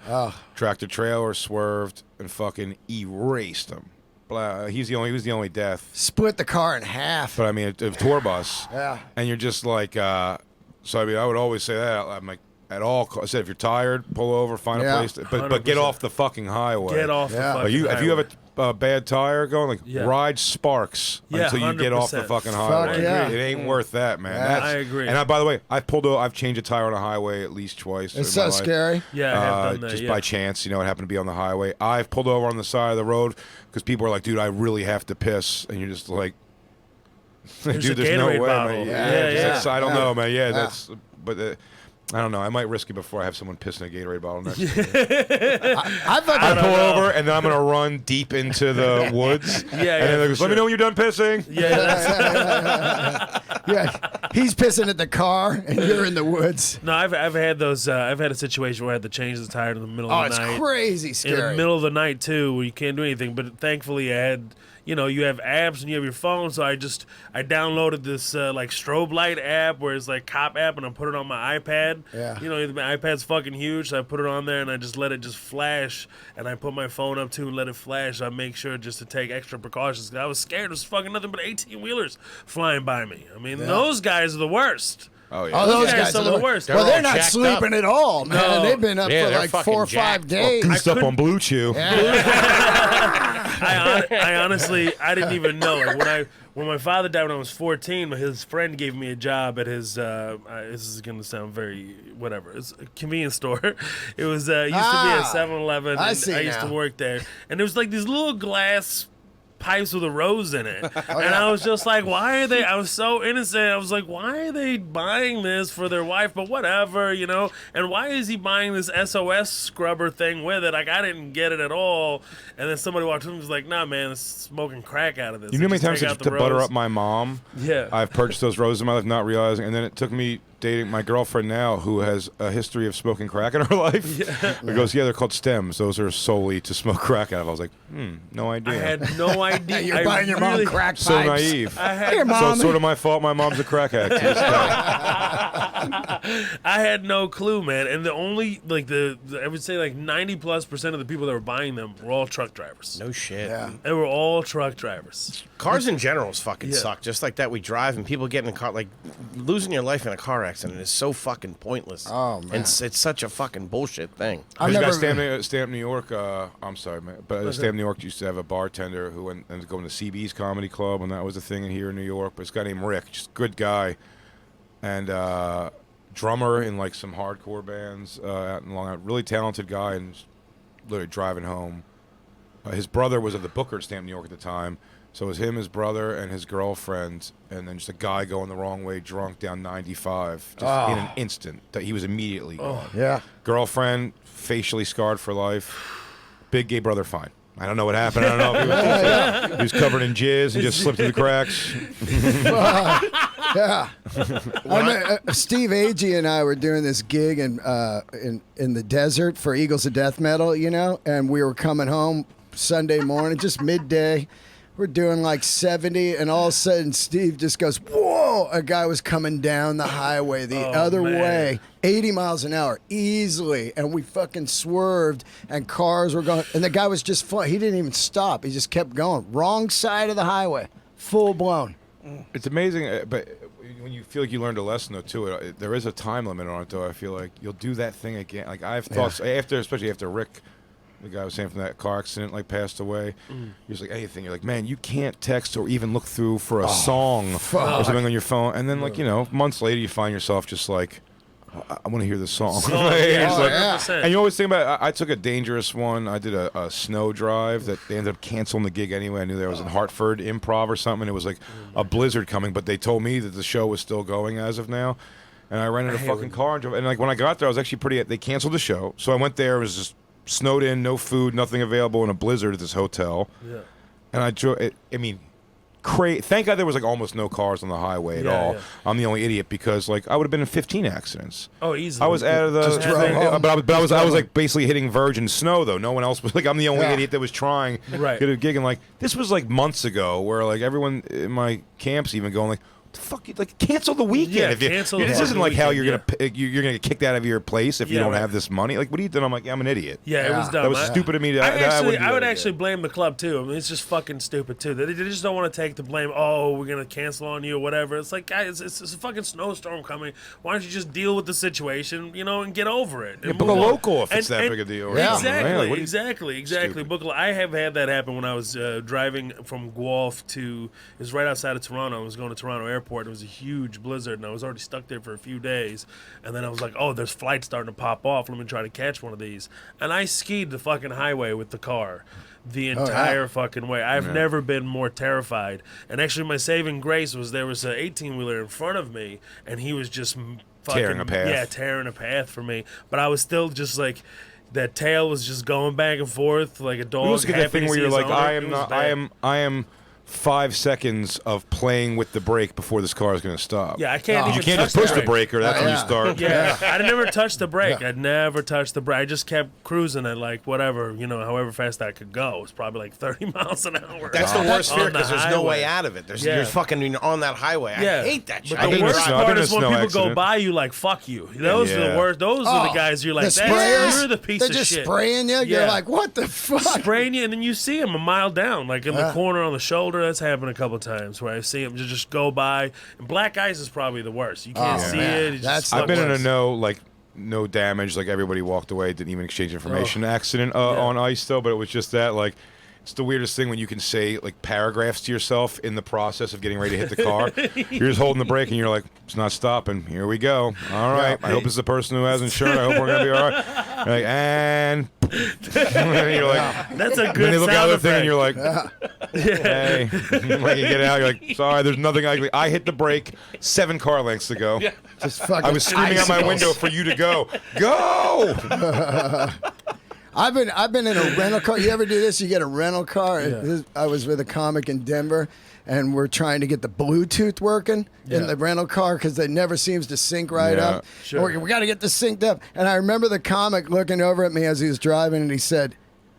Tractor trailer swerved and fucking erased him. He was the only death. Split the car in half. But I mean, a tour bus. Yeah. And you're just like, so I mean, I would always say that. I'm like, at all costs. I said, if you're tired, pull over, find a place, but get off the fucking highway. Get off the fucking highway. If you have a bad tire going, ride Sparks until you get off the fucking highway. It ain't worth that, man. I agree. And by the way, I've changed a tire on a highway at least twice. It's so scary. Yeah, I have done that. Just by chance, it happened to be on the highway. I've pulled over on the side of the road because people are like, dude, I really have to piss, and you're just like, dude, there's no way, man. Yeah. I don't know, man. That's, but. I don't know. I might risk it before I have someone piss in a Gatorade bottle next to me. I pull over, and then I'm going to run deep into the woods. And then they go, let me know when you're done pissing. He's pissing at the car, and you're in the woods. No, I've had those. I've had a situation where I had to change the tire in the middle of the night. Oh, it's crazy scary. In the middle of the night, too, where you can't do anything. But thankfully, I had... you have apps and you have your phone, so I downloaded this like strobe light app where it's like cop app, and I put it on my iPad. Yeah. My iPad's fucking huge, so I put it on there and I just let it just flash, and I put my phone up too and let it flash. So I make sure just to take extra precautions, because I was scared. There's fucking nothing but 18-wheelers flying by me. I mean, those guys are the worst. Oh, yeah. Oh, those guys are the worst. Well, they're not sleeping at all, man. No. They've been up for like 4 or 5 days. Goosed up on Blue Chew. I honestly, I didn't even know. Like when my father died when I was 14, his friend gave me a job at his. This is gonna sound very whatever. It's a convenience store. It was used to be a 7-Eleven. I used to work there, and there was like these little glass pipes with a rose in it. And I was just like, why are they, I was so innocent. I was like, why are they buying this for their wife? But whatever, and why is he buying this SOS scrubber thing with it? Like, I didn't get it at all. And then somebody walked in and was like, nah, man, it's smoking crack out of this. You know how many times to butter up my mom? Yeah. I've purchased those roses in my life, not realizing, and then it took me dating my girlfriend now, who has a history of smoking crack in her life. It goes, they're called stems. Those are solely to smoke crack out of. I was like, no idea. I had no idea. You're buying your mom crack pipes. So naive. Here, so it's sort of my fault my mom's a crack addict to this day. I had no clue, man. And the only, like, I would say, like, 90+% of the people that were buying them were all truck drivers. No shit. Yeah. They were all truck drivers. Cars in general fucking suck. Just like that we drive, and people get in a car, like, losing your life in a car accident is so fucking pointless. Oh, man. And it's such a fucking bullshit thing. Stamp New York, I'm sorry, man, but Stamp New York used to have a bartender who ended up going to CB's Comedy Club, and that was a thing here in New York. But this guy named Rick, just a good guy, and drummer in like some hardcore bands out in Long Island. Really talented guy, and literally driving home. His brother was at the Booker stamp, New York at the time. So it was him, his brother, and his girlfriend, and then just a guy going the wrong way, drunk, down 95, just in an instant. That he was immediately gone. Yeah. Girlfriend, facially scarred for life. Big gay brother, fine. I don't know what happened. I don't know if he was covered in jizz and just slipped through the cracks. Yeah. Steve Agee and I were doing this gig in the desert for Eagles of Death Metal, you know, and we were coming home Sunday morning, just midday. We're doing like 70, and all of a sudden Steve just goes, whoa! A guy was coming down the highway the other way, 80 miles an hour, easily, and we fucking swerved, and cars were going, and the guy was just flying. He didn't even stop. He just kept going. Wrong side of the highway, full blown. It's amazing, but when you feel like you learned a lesson, though, too, there is a time limit on it, though. I feel like you'll do that thing again. Like, I've thought, especially after Rick, the guy was saying from that car accident, like, passed away. He was like, anything. You're like, man, you can't text or even look through for a song or something on your phone. And then, like, you know, months later, you find yourself just like, I want to hear this song. And you always think about, I took a dangerous one. I did a snow drive that they ended up canceling the gig anyway. I knew there was in Hartford Improv or something. It was like a blizzard coming, but they told me that the show was still going as of now. And I rented a fucking car and drove. And like when I got there, I was actually they canceled the show. So I went there, it was just snowed in, no food, nothing available, in a blizzard at this hotel. Yeah. And I drove, thank God there was like almost no cars on the highway at all. Yeah. I'm the only idiot because like I would have been in 15 accidents. Oh, easily. I was out of the thing, but I was like basically hitting virgin snow though. No one else was like, I'm the only idiot that was trying to get a gig, and like this was like months ago where like everyone in my camp's even going like, the fuck, like cancel the weekend. Yeah, cancel the this isn't like weekend, how you're gonna get kicked out of your place if you don't have this money. Like, what are you doing? I'm like, I'm an idiot. Yeah, it was dumb. That was stupid of me. I would actually blame the club too. I mean, it's just fucking stupid too. They just don't want to take the blame. Oh, we're gonna cancel on you or whatever. It's like, guys, it's a fucking snowstorm coming. Why don't you just deal with the situation, you know, and get over it? Book a local if it's that big a deal. Exactly. Book. I have had that happen when I was driving from Guelph to. It was right outside of Toronto. I was going to Toronto Airport. It was a huge blizzard, and I was already stuck there for a few days. And then I was like, oh, there's flights starting to pop off. Let me try to catch one of these. And I skied the fucking highway with the car the entire fucking way. I've never been more terrified. And actually, my saving grace was there was an 18-wheeler in front of me, and he was just fucking tearing a path. Yeah, tearing a path for me. But I was still just like, that tail was just going back and forth like a dog. You also get that thing where you're like, I am 5 seconds of playing with the brake before this car is going to stop. Yeah, I can't even you can't just push the brake or that's when you start. Yeah, I never touched the brake. I'd never touched the brake. I just kept cruising at like whatever, you know, however fast I could go. It was probably like 30 miles an hour. That's the worst fear because there's no way out of it. You're fucking on that highway. I hate that shit. But the worst part is when people go by you like, fuck you. Those are the worst. Those are the guys you're like, you're the piece of shit. They're just spraying you. You're like, what the fuck? Spraying you, and then you see them a mile down, like in the corner on the shoulder. That's happened a couple times where I see them just go by. And black ice is probably the worst. You can't see it. I've been in a no damage, like everybody walked away, didn't even exchange information accident on ice though, but it was just that like it's the weirdest thing when you can say like paragraphs to yourself in the process of getting ready to hit the car. You're just holding the brake and you're like, it's not stopping. Here we go. All right. I hope it's the person who has insurance. I hope we're gonna be all right. You're like, and you're like, that's a good. Then they look out of the thing and you're like, hey. Like you get out, you're like, sorry, there's nothing I hit the brake 7 car lengths ago. Yeah. Just fucking I was screaming out my window for you to go. Go! I've been in a rental car. You ever do this? You get a rental car. Yeah. I was with a comic in Denver, and we're trying to get the Bluetooth working in the rental car because it never seems to sync right up. Sure. We got to get this synced up. And I remember the comic looking over at me as he was driving, and he said,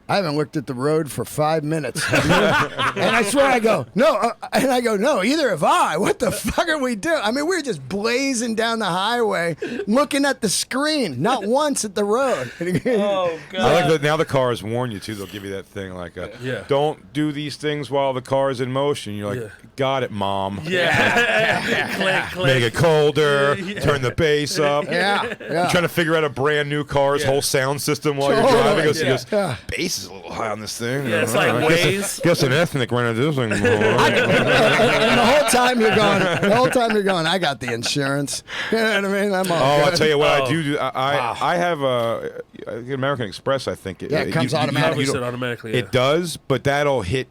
I haven't looked at the road for 5 minutes. And I swear, I go, no. And I go, no, either have I. What the fuck are we doing? I mean, we were just blazing down the highway, looking at the screen, not once at the road. Oh, God. I like that now the cars warn you, too. They'll give you that thing like, don't do these things while the car is in motion. You're like, got it, Mom. Yeah. Click, click. Make it colder, turn the bass up. Yeah. You're trying to figure out a brand new car's whole sound system while you're driving. So you just, bass pace is a little high on this thing. Yeah, it's like Waze. Guess an ethnic rented this thing. And the whole time you're going, I got the insurance. You know what I mean? I'm all I'll good. tell you what I do. I have American Express. I think it comes automatically. Automatically. It does, but that'll hit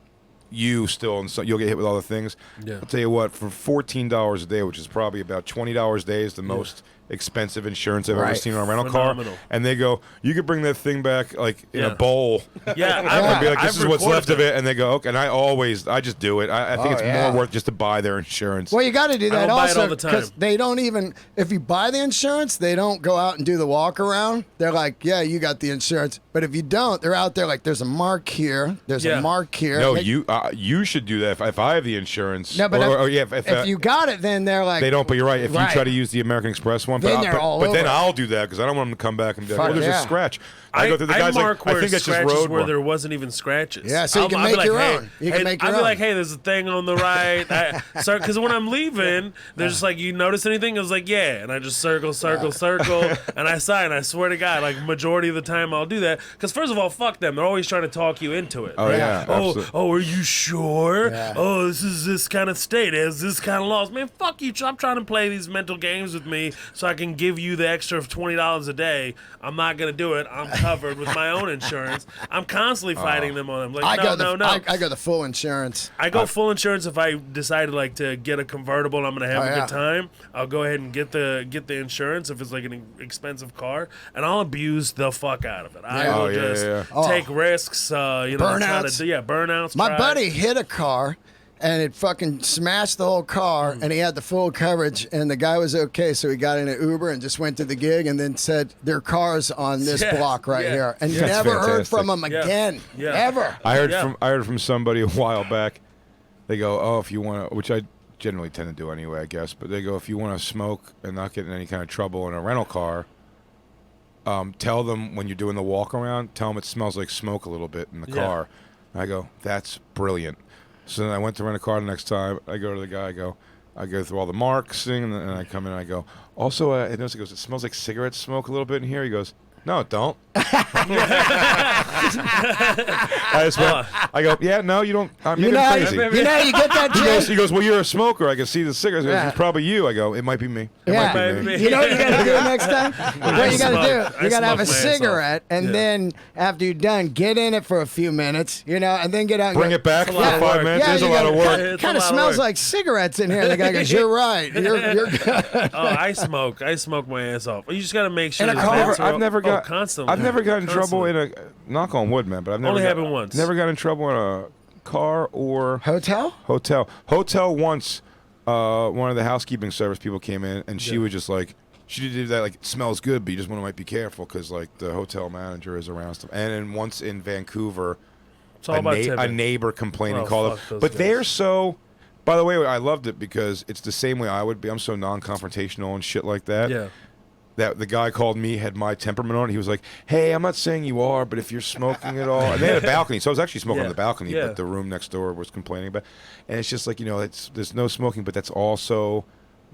you still, and so you'll get hit with all the things. Yeah. I'll tell you what, for $14 a day, which is probably about $20 a day, is the most expensive insurance I've ever seen on a rental car. And they go, you could bring that thing back like in a bowl. Yeah, I'd be like, this I've is what's left them. of it, and they go, okay. And I just do it. I think it's more worth just to buy their insurance. Well, you got to do that buy it also all the time. because they don't even. If you buy the insurance, they don't go out and do the walk around. They're like, yeah, you got the insurance. But if you don't, they're out there like, there's a mark here. There's a mark here. No, you should do that if I have the insurance. No, but if you got it, then they're like they don't. But you're right. If you try to use the American Express one, then they're all over. Then I'll do that because I don't want them to come back and be like, there's a scratch. I go through the guys mark like, where I think that's just scratches road where mark. there wasn't even scratches. Yeah, so you can make your own. I'd be like, hey, there's a thing on the right. Because when I'm leaving, they're just like, you notice anything? I was like, yeah. And I just circle, and I sign. I swear to God, like majority of the time I'll do that. Because first of all, fuck them. They're always trying to talk you into it. Oh, yeah. Are you sure? Yeah. Oh, this is this kind of state. Is this kind of laws? Man, fuck you. I'm trying to play these mental games with me so I can give you the extra of $20 a day. I'm not going to do it. I'm covered with my own insurance. I'm constantly fighting them on them. Like, no. I go the full insurance. I go full insurance if I decided like to get a convertible and I'm going to have a good time. I'll go ahead and get the insurance if it's like an expensive car, and I'll abuse the fuck out of it. I will just take risks. Burnouts. Burnouts. My buddy hit a car. And it fucking smashed the whole car, and he had the full coverage, and the guy was okay, so he got in an Uber and just went to the gig and then said, there are cars on this block right here. And never heard from him again. Yeah. Ever. I heard from somebody a while back. They go, oh, if you want to, which I generally tend to do anyway, I guess, but they go, if you want to smoke and not get in any kind of trouble in a rental car, tell them when you're doing the walk around, tell them it smells like smoke a little bit in the car. And I go, that's brilliant. So then I went to rent a car the next time. I go to the guy. I go through all the marks and I come in. And I go. Also, he goes. It smells like cigarette smoke a little bit in here. He goes, no, it don't. I go, yeah, no, you don't. I'm making crazy. You get that. He goes, well, you're a smoker. I can see the cigarettes. He goes, it's probably you. I go, it might be me. It might be me. You know what you got to do next time? What you got to do? You got to have a cigarette, and then after you're done, get in it for a few minutes, and then get out. And bring it back for 5 minutes. There's a lot of work. It kind of smells like cigarettes in here. And the guy goes, you're right. You're good. I smoke my ass off. You just got to make sure. I've never got in trouble in a knock on wood, man. But I've never happened once. Never got in trouble in a car or hotel. Once, one of the housekeeping service people came in, and she was just like, she did that like, it smells good, but you just want to might be careful because like the hotel manager is around stuff. And then once in Vancouver, a neighbor complaining called up, but they're so. By the way, I loved it because it's the same way I would be. I'm so non-confrontational and shit like that. Yeah. That the guy called me had my temperament on it. He was like, hey, I'm not saying you are, but if you're smoking at all. And they had a balcony, so I was actually smoking on the balcony, but the room next door was complaining about it. And it's just like, there's no smoking, but that's also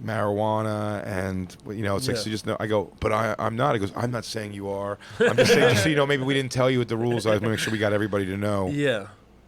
marijuana. And, it's like, so just know. I go, but I'm not. He goes, I'm not saying you are. I'm just saying, just so maybe we didn't tell you what the rules are. I was making sure we got everybody to know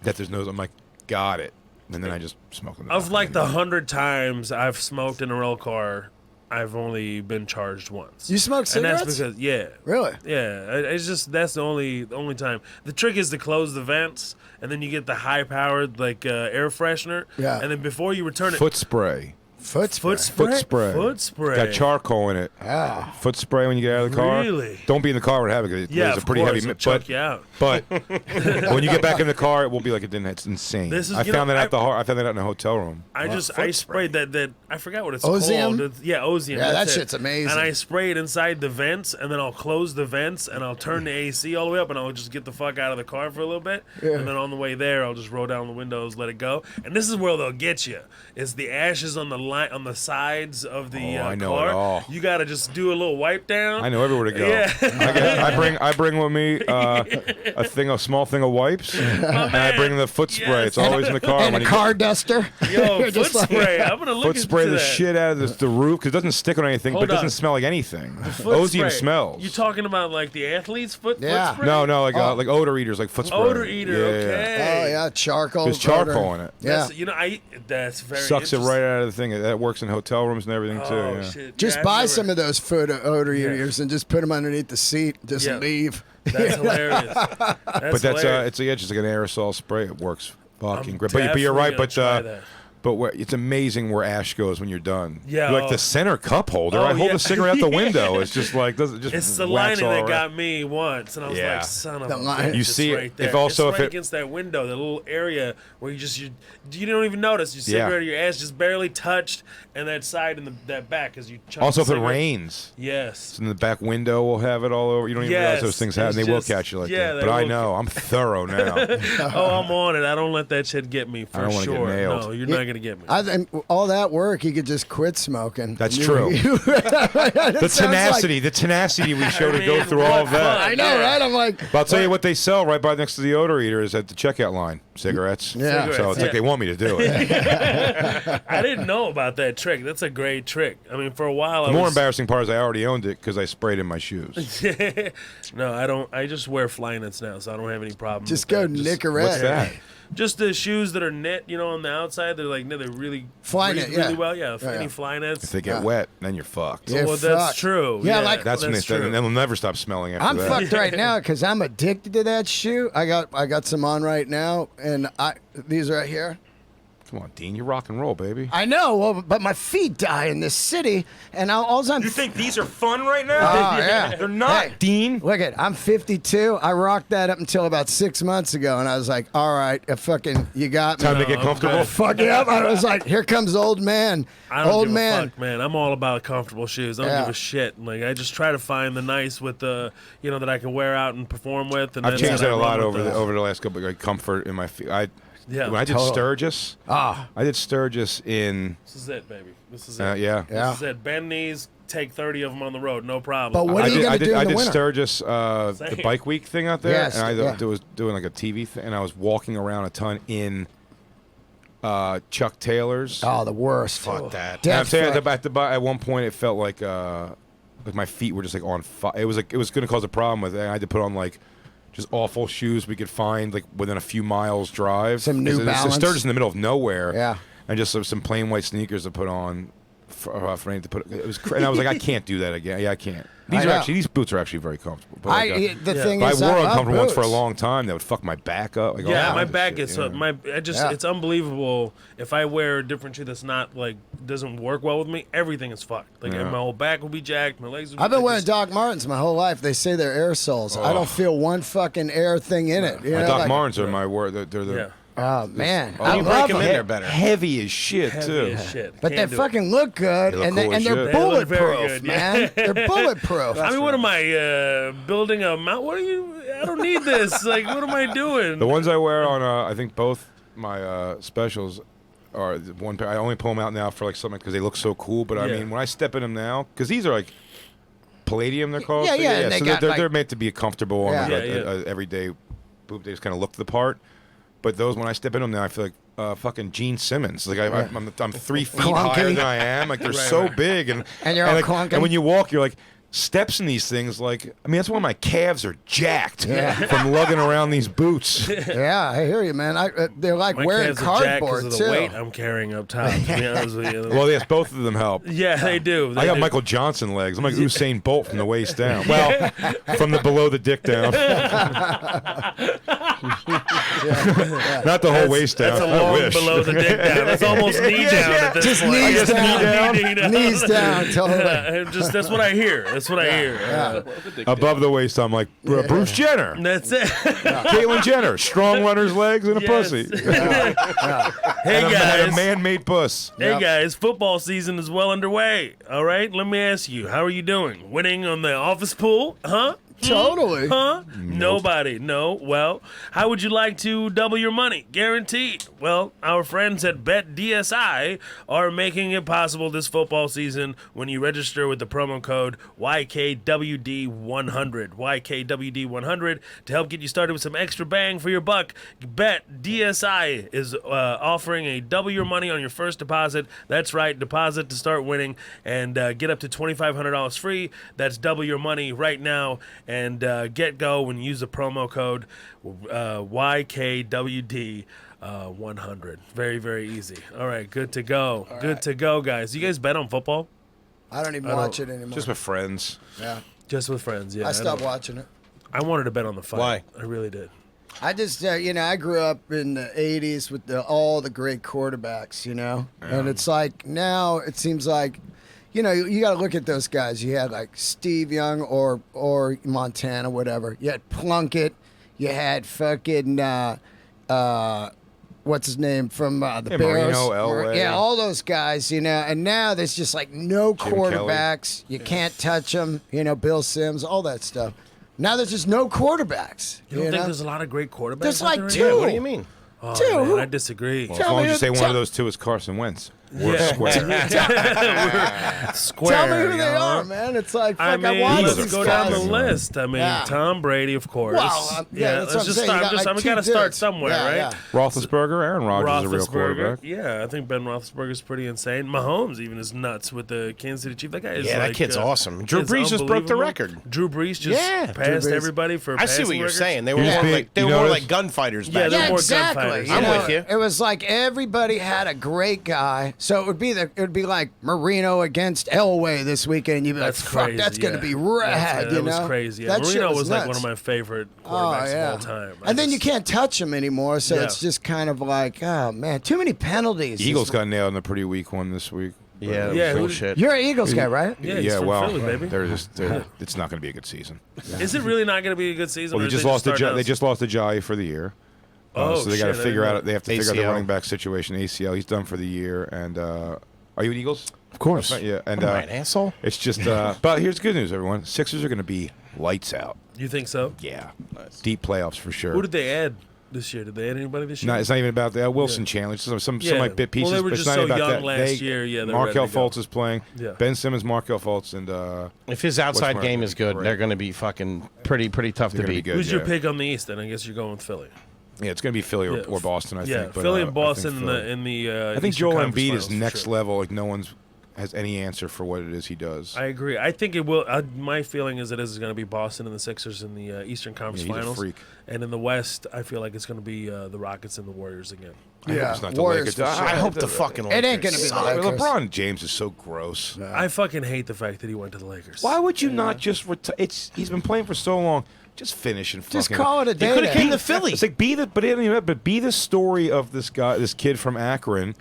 that there's no. I'm like, got it. And then I just smoked on the balcony. Of like the 100 times I've smoked in a rental car, I've only been charged once. You smoke cigarettes? And that's because, Really? Yeah. It's just, that's the only time. The trick is to close the vents, and then you get the high-powered, like, air freshener. Yeah. And then before you return it. Foot spray. Foot spray. Foot spray. Got charcoal in it. Yeah. Foot spray when you get out of the car. Really? Don't be in the car when it happens because it's a pretty heavy. It'll chuck you out. But when you get back in the car, it will be like it didn't. It's insane. I found that out in a hotel room. I sprayed that. I forgot what it's Ozium? called. Ozium. Yeah, that shit's amazing. And I spray it inside the vents, and then I'll close the vents, and I'll turn the AC all the way up, and I'll just get the fuck out of the car for a little bit. Yeah. And then on the way there, I'll just roll down the windows, let it go. And this is where they'll get you. It's the ashes on the line on the sides of the I know car. it all. You gotta just do a little wipe down. I know everywhere to go. Yeah. I bring with me a small thing of wipes, and I bring the foot spray. Yes. It's always in the car. And when a you car duster. Yo, foot Just like- spray. I'm gonna look foot into spray the that. shit out of the roof because it doesn't stick on anything, Hold but it doesn't on. smell like anything. Foot Ozone spray. smells. You talking about like the athlete's foot Yeah. spray? No, like odor eaters, like foot spray. Odor eater. Yeah, Okay. Oh yeah, charcoal. There's charcoal butter. in it. Yeah. That's, you know, that's very Sucks it interesting. right out of the thing. That works in hotel rooms and everything too. Oh Yeah. shit! Just Yeah, buy some of those foot odor Yeah. eaters and just put them underneath the seat. Just Yeah. leave. That's hilarious. But that's hilarious. it's just like an aerosol spray. It works fucking I'm great. But you're right. definitely gonna try But that. but it's amazing where ash goes when you're done. Yeah, You're like oh. the center cup holder. Oh, I hold yeah. the cigarette out the window. It's just like doesn't just. It's the wax lining all that around. got me once, and I was Yeah. like, "Son of The a line- bitch!" You It's see it- right there. if also it's if right it- against that window, the little area where you don't even notice your Yeah. cigarette or your ass just barely touched, and that side and that back as you. chunk Also, the if it cigarette. rains, Yes. in the back window will have it all over. You don't even realize Yes, those things happen. it's They will just- catch you like yeah, that. they But I will know I'm thorough now. Oh, I'm on it. I don't let that shit get me for I don't wanna get sure. nailed. No, you're not gonna get me. I think all that work, you could just quit smoking. That's You- true. you- The tenacity we show to go mean, through all of what that. fun. I know, Yeah. right? I'm like, But I'll tell you what they sell right by next to the odor eater is at the checkout line. Cigarettes. Yeah. So it's Cigarettes, like yeah. they want me to do it. I didn't know about that trick. That's a great trick. I mean, for a while, The more embarrassing part is I already owned it because I sprayed in my shoes. No, I don't. I just wear Flyknits now, so I don't have any problem. just with go that. Nicorette. What's that? Just the shoes that are knit, on the outside. They're like, no, they're really Flyknit, really, yeah. really well. Yeah, Yeah, any yeah. Flyknits. If they get wet, then you're fucked. Yeah. Well, that's fucked. true. Yeah, Yeah, like- That's when they that's start, true. and they'll never stop smelling after I'm that. fucked right now because I'm addicted to that shoe. I got some on right now, and these are right here. Come on, Dean, you rock and roll, baby. I know, well, but my feet die in this city, and all I'm. You think these are fun right now? Oh, yeah. They're not, Hey, Dean. Look I'm 52. I rocked that up until about 6 months ago, and I was like, all right, you got me. Time to get I'm comfortable. good. Fuck it up. I was like, here comes old man. I don't old give man. a fuck, man. I'm all about comfortable shoes. I don't Yeah. give a shit. Like I just try to find the nice with the, that I can wear out and perform with. And I've then changed I that a run lot with over those. over the last couple of comfort in my feet. Yeah, when I did totally. Sturgis, I did Sturgis in This is it, baby. This is it. yeah. This is it. Bend knees. Take 30 of them on the road. No problem. But what are you going to do in I the did winter? Sturgis, the Same. bike week thing out there, Yes, and I yeah. was doing like a TV thing, and I was walking around a ton in Chuck Taylor's. Oh, the worst. Fuck that. And I'm Death saying fuck. at one point it felt like my feet were just like on fire. It was going to cause a problem with it. I had to put on like just awful shoes we could find like within a few miles drive. Some New 'Cause Balance. Sturgis in the middle of nowhere. Yeah. And just some plain white sneakers to put on. For me to put it was, and I was like, I can't do that again. Yeah, I can't. These boots are actually very comfortable. But The thing but is, I wore love uncomfortable ones for a boots. long time. That would fuck my back up. Like, all Yeah, kinds my of back shit, is you know? Yeah. it's unbelievable. If I wear a different shoe that's not like doesn't work well with me, everything is fucked. Like Yeah. my whole back will be jacked, my legs will be I've been I wearing just- Doc Martens my whole life. They say they're air soles. I don't feel one fucking air thing in it. You know, Doc like- Martens are my word. They're Yeah. Oh man, Oh, I you break love them in them. there better. heavy as shit Heavy too. as shit. But they Can't do it. fucking look good, They look and cool as they're shit. They look very bulletproof, good, yeah. man. They're bulletproof. I mean, what am I building a mount? What are you? I don't need this. Like, what am I doing? The ones I wear on, I think both my specials are the one pair. I only pull them out now for like something because they look so cool. But I Yeah. mean, when I step in them now, because these are like Palladium, they're called. Yeah, So, yeah, and they so got, they're like- meant to be comfortable on Yeah. like, Yeah, yeah. a everyday boob. They just kind of look the part. But those, when I step in them now, I feel like fucking Gene Simmons. Like I'm 3 feet Clunky. higher than I am. Like they're so big, and And you're all like, clunking. and when you walk, you're like. Steps in these things, like I mean, that's why my calves are jacked Yeah. from lugging around these boots. Yeah, I hear you, man. They're like My wearing calves are jacked cardboard because of the too. weight I'm carrying up top. To be honest with you. Well, yes, both of them help. Yeah, they do. I got Michael Johnson legs. I'm like Usain Bolt from the waist down. Well, from the below the dick down. Not the whole waist down. That's a I long wish. below the dick down. That's almost knee down at this Just point. knees guess down, knee down. knees down, totally. Just that's what I hear. That's what I hear. Above the waist, I'm like Bruce Jenner, That's it. Caitlyn Jenner, strong runner's legs and a Yes. pussy, Hey and a guys. man-made puss. Hey guys, football season is well underway. All right, let me ask you, how are you doing? Winning on the office pool? Huh? Totally. Huh? Nobody. No. Well, how would you like to double your money? Guaranteed. Well, our friends at BetDSI are making it possible this football season when you register with the promo code YKWD100. YKWD100 to help get you started with some extra bang for your buck. BetDSI is offering a double your money on your first deposit. That's right, deposit to start winning and get up to $2,500 free. That's double your money right now. And get go when you use the promo code YKWD 100. Very, very easy. All right, good to go. Good to go, guys. You guys bet on football? I don't even watch it anymore. Just with friends. Yeah. Just with friends, yeah. I stopped watching it. I wanted to bet on the fight. Why? I really did. I just, I grew up in the 80s with all the great quarterbacks, And it's like now it seems like, you got to look at those guys. You had like Steve Young or Montana, whatever. You had Plunkett. You had fucking, what's his name from the Bears? Marino, Elway. Yeah, all those guys, And now there's just like no quarterbacks. You can't touch them. Bill Sims, all that stuff. Now there's just no quarterbacks. You don't think there's a lot of great quarterbacks? There's out like there right two. now? What do you mean? Oh, Two. man, I disagree. Well, as long as you say one of those two is Carson Wentz. We're square. Square. Tell me who they are, man. It's like, fuck, I mean, watch let's these go down guys. the list. I mean, Yeah. Tom Brady, of course. Well, that's what I'm saying. You got, like, we two got to start dudes. somewhere, Yeah, right? yeah. Roethlisberger, Aaron Rodgers is a real Roethlisberger. quarterback. Yeah, I think Ben Roethlisberger's pretty insane. Mahomes even is nuts with the Kansas City Chiefs. That guy is Yeah, like, that kid's awesome. Drew kid's Brees just broke the unbelievable. record. Drew Brees just Yeah, passed Drew Brees. everybody for I see what passing you're records. saying. They were He's more big. like You notice? like gunfighters Yeah, back they're then. more exactly. gunfighters. You I'm know, with you. It was like everybody had a great guy. So it would be like Marino against Elway this weekend. You'd be That's like, fuck, crazy, that's gonna yeah. be rad. That was crazy. Yeah. That shit Marino was like nuts. one of my favorite Oh, quarterbacks yeah. of all time. And then you can't touch him anymore, so Yeah. it's just kind of like, oh man, too many penalties. Eagles got nailed in a pretty weak one this week. Yeah, that Yeah, was who- bullshit. You're an Eagles guy, right? Yeah, he's from well, Philly, baby. it's not going to be a good season. Is it really not going to be a good season? Well, or they just are lost to starting out- they just lost to Jai for the year. Oh, so they got to shit, I figure didn't out. They have to figure out the ACL. running back situation. ACL, he's done for the year. And are you an Eagles? Of course. Yeah. And What am I, an asshole? it's just. But here's the good news, everyone. Sixers are going to be lights out. You think so? Yeah, deep playoffs for sure. Who did they add this year? Did they add anybody this year? No, it's not even about that. Wilson Chandler, some Yeah. like bit pieces. Well, they were but it's just not so about young that. last year. Yeah, they're Markel ready to go. Fultz is playing. Yeah. Ben Simmons, Markel Fultz, and If his outside Westmark game is is good, great. they're going to be fucking pretty tough they're to going to be beat. good. Who's your yeah. pick on the East? Then I guess you're going with Philly. Yeah, it's going to be Philly Yeah. or Boston, I Yeah, think. But, Philly I and Boston think in Philly. the in the. I think Eastern Joel Conference Embiid Finals is for next sure. level. Like no one's has any answer for what it is he does. I agree. I think it will. My feeling is is going to be Boston and the Sixers in the Eastern Conference Yeah, he's a Finals. freak. And in the West, I feel like it's going to be the Rockets and the Warriors again. I hope Yeah, it's not the Warriors Lakers. for sure. I hope the fucking It ain't Lakers gonna be the suck. Lakers. LeBron James is so gross. I fucking hate the fact that he went to the Lakers. Why would you not just he's been playing for so long. Just finish and Just fucking. call it a day. coulda then. came to Philly. It's like be the story of this guy, this kid from Akron,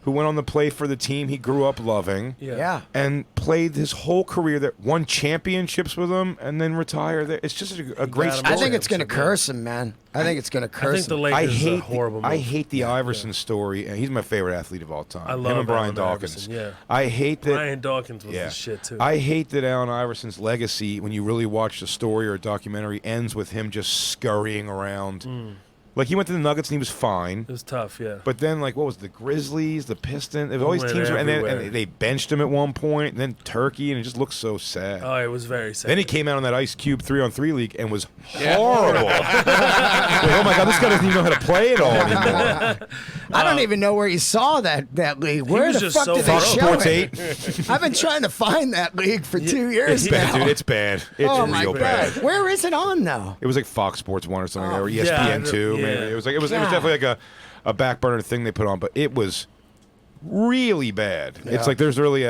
who went on to play for the team he grew up loving. Yeah. And played his whole career there, won championships with them, and then retired there. It's just a great got him story. I think it's going to Yeah. curse him, man. I think it's going to I curse think the him. Lakers are horrible. I move. hate the Iverson story, and he's my favorite athlete of all time. I love him and Brian Allen Dawkins. Iverson, yeah. I hate that. Brian Dawkins was yeah. the shit too. I hate that Allen Iverson's legacy, when you really watch the story or a documentary, ends with him just scurrying around. Like he went to the Nuggets and he was fine. It was tough, yeah. But then, like, what was it, the Grizzlies, the Pistons? All these went teams were, everywhere. and they benched him at one point, and then Turkey, and it just looked so sad. Oh, it was very sad. Then he came out on that Ice Cube 3-on-3 league and was horrible. Like, oh my God, this guy doesn't even know how to play it all anymore. I don't even know where he saw that league. Where was the just fuck so did they broke. show Sports it? 8. I've been trying to find that league for 2 years It's bad, now. dude. It's bad. It's oh real my God. bad. Where is it on now? It was like Fox Sports 1 or something, or yeah, ESPN 2. yeah. Maybe. It was God. definitely like a back burner thing they put on, but it was really bad. It's like there's really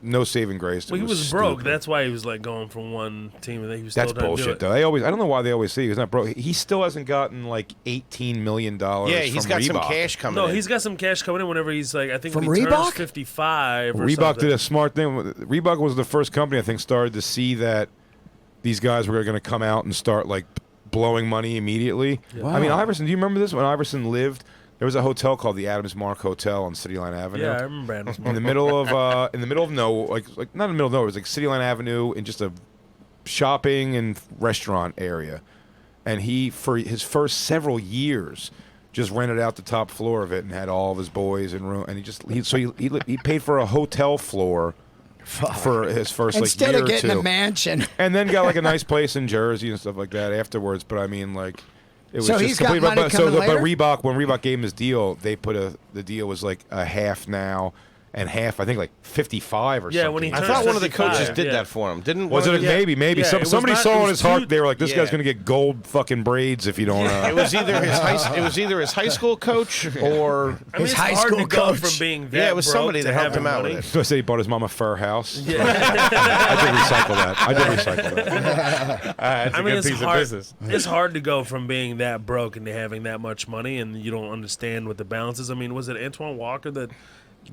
no saving grace. Well, he was broke. That's why he was like going from one team, and then he was still That's trying to do bullshit, it. though. I don't know why they always say he's not broke. He still hasn't gotten like $18 million. Yeah, he's from got Reebok. some cash coming No, in. he's got some cash coming in whenever he's like, I think From when he turns Reebok? 55 or Reebok something. did a smart thing. Reebok was the first company I think started to see that these guys were going to come out and start like blowing money immediately. I mean, Iverson. Do you remember this when Iverson lived? There was a hotel called the Adams Mark Hotel on City Line Avenue. Yeah, I remember Adams in the middle of nowhere, like not in the middle of nowhere. It was like City Line Avenue in just a shopping and restaurant area, and he for his first several years just rented out the top floor of it and had all of his boys in room, and he paid for a hotel floor for his first Instead year of getting or two. a mansion. And then got like a nice place in Jersey and stuff like that afterwards. But I mean, like, it was So just he's got complete. money coming But later? Reebok, when Reebok gave him his deal, they put the deal was like a half now and half. I think like 55 or Yeah, something. when he I turns thought one of the 55, coaches did yeah. that for him. Didn't was one it of the- maybe? Yeah, it was Somebody not- saw it on was his heart. two- They were like, "This yeah. guy's gonna get gold fucking braids if you don't." It was either his high school coach or I mean, His it's high hard school to go coach. from being that Yeah, it was broke somebody to that helped having him out money. with it. So I said he bought his mom a fur house. Yeah. I did recycle that. I mean, it's hard. It's hard to go from being that broke into having that much money, and you don't understand what the balance is. I mean, was it Antoine Walker that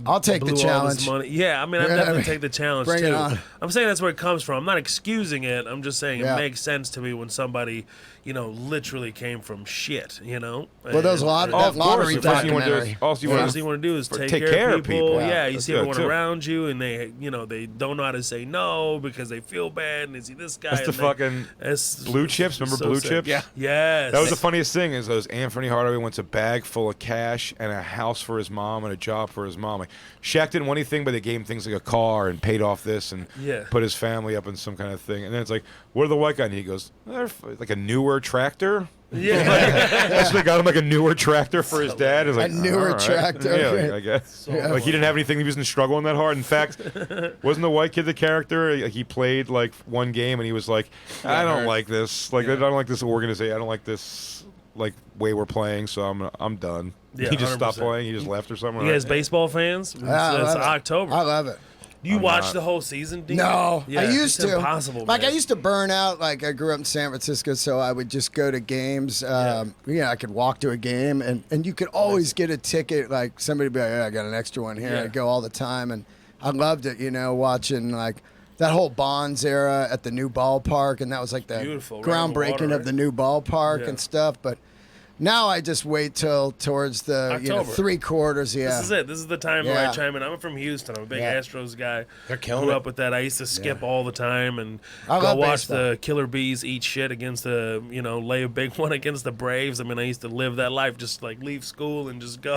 I'll take blew the all this challenge. money? Yeah, I mean, I'd Yeah, definitely take the challenge bring it too. on. I'm saying that's where it comes from. I'm not excusing it. I'm just saying Yeah. it makes sense to me when somebody, literally came from shit. Well, those And- that of course, lottery the first thing you wanna do is- documentary. also you First wanna thing you want to do is for- take care of people. Yeah, you That's see good, everyone too. around you, and they don't know how to say no because they feel bad, and they see this guy. That's the and fucking it's Blue Chips. Remember so Blue sick. Chips? Yeah. Yes. That was the funniest thing is those Anthony Hardaway wants a bag full of cash and a house for his mom and a job for his mom. Like Shaq didn't want anything, but they gave him things like a car and paid off this and Yeah. put his family up in some kind of thing. And then it's like, what are the white guy? And he goes, like a newer tractor. Yeah. So they got him like a newer tractor for his dad. It's like, A newer all right. tractor. Yeah, like, I guess. Yeah. Like he didn't have anything. He wasn't struggling that hard. In fact, wasn't the white kid the character? Like, he played like one game and he was like, I don't like this. Like I don't like this organization. I don't like this like way we're playing. So I'm done. Yeah, He just stopped 100%. playing. He just left or something. You guys baseball fans? It's, I it's love it. October. I love it. You I'm watched not. the whole season, Dean? No, Yeah, I used it's to. Impossible, Like man. I used to burn out. Like I grew up in San Francisco, so I would just go to games. I could walk to a game, and you could always get a ticket. Like somebody would be like, "Yeah, I got an extra one here." Yeah. I'd go all the time, and I loved it. Watching like that whole Bonds era at the new ballpark, and that was like the Beautiful, right on the groundbreaking water, of right? the new ballpark Yeah. and stuff. But now I just wait till towards the October. 3/4. Yeah, This is it. This is the time where Yeah. I chime in. I'm from Houston. I'm a big Yeah. Astros guy. They're killing Grew it. up with that. I used to skip all the time and I go love watch baseball. the Killer Bees eat shit against the, lay a big one against the Braves. I mean, I used to live that life, just like leave school and just go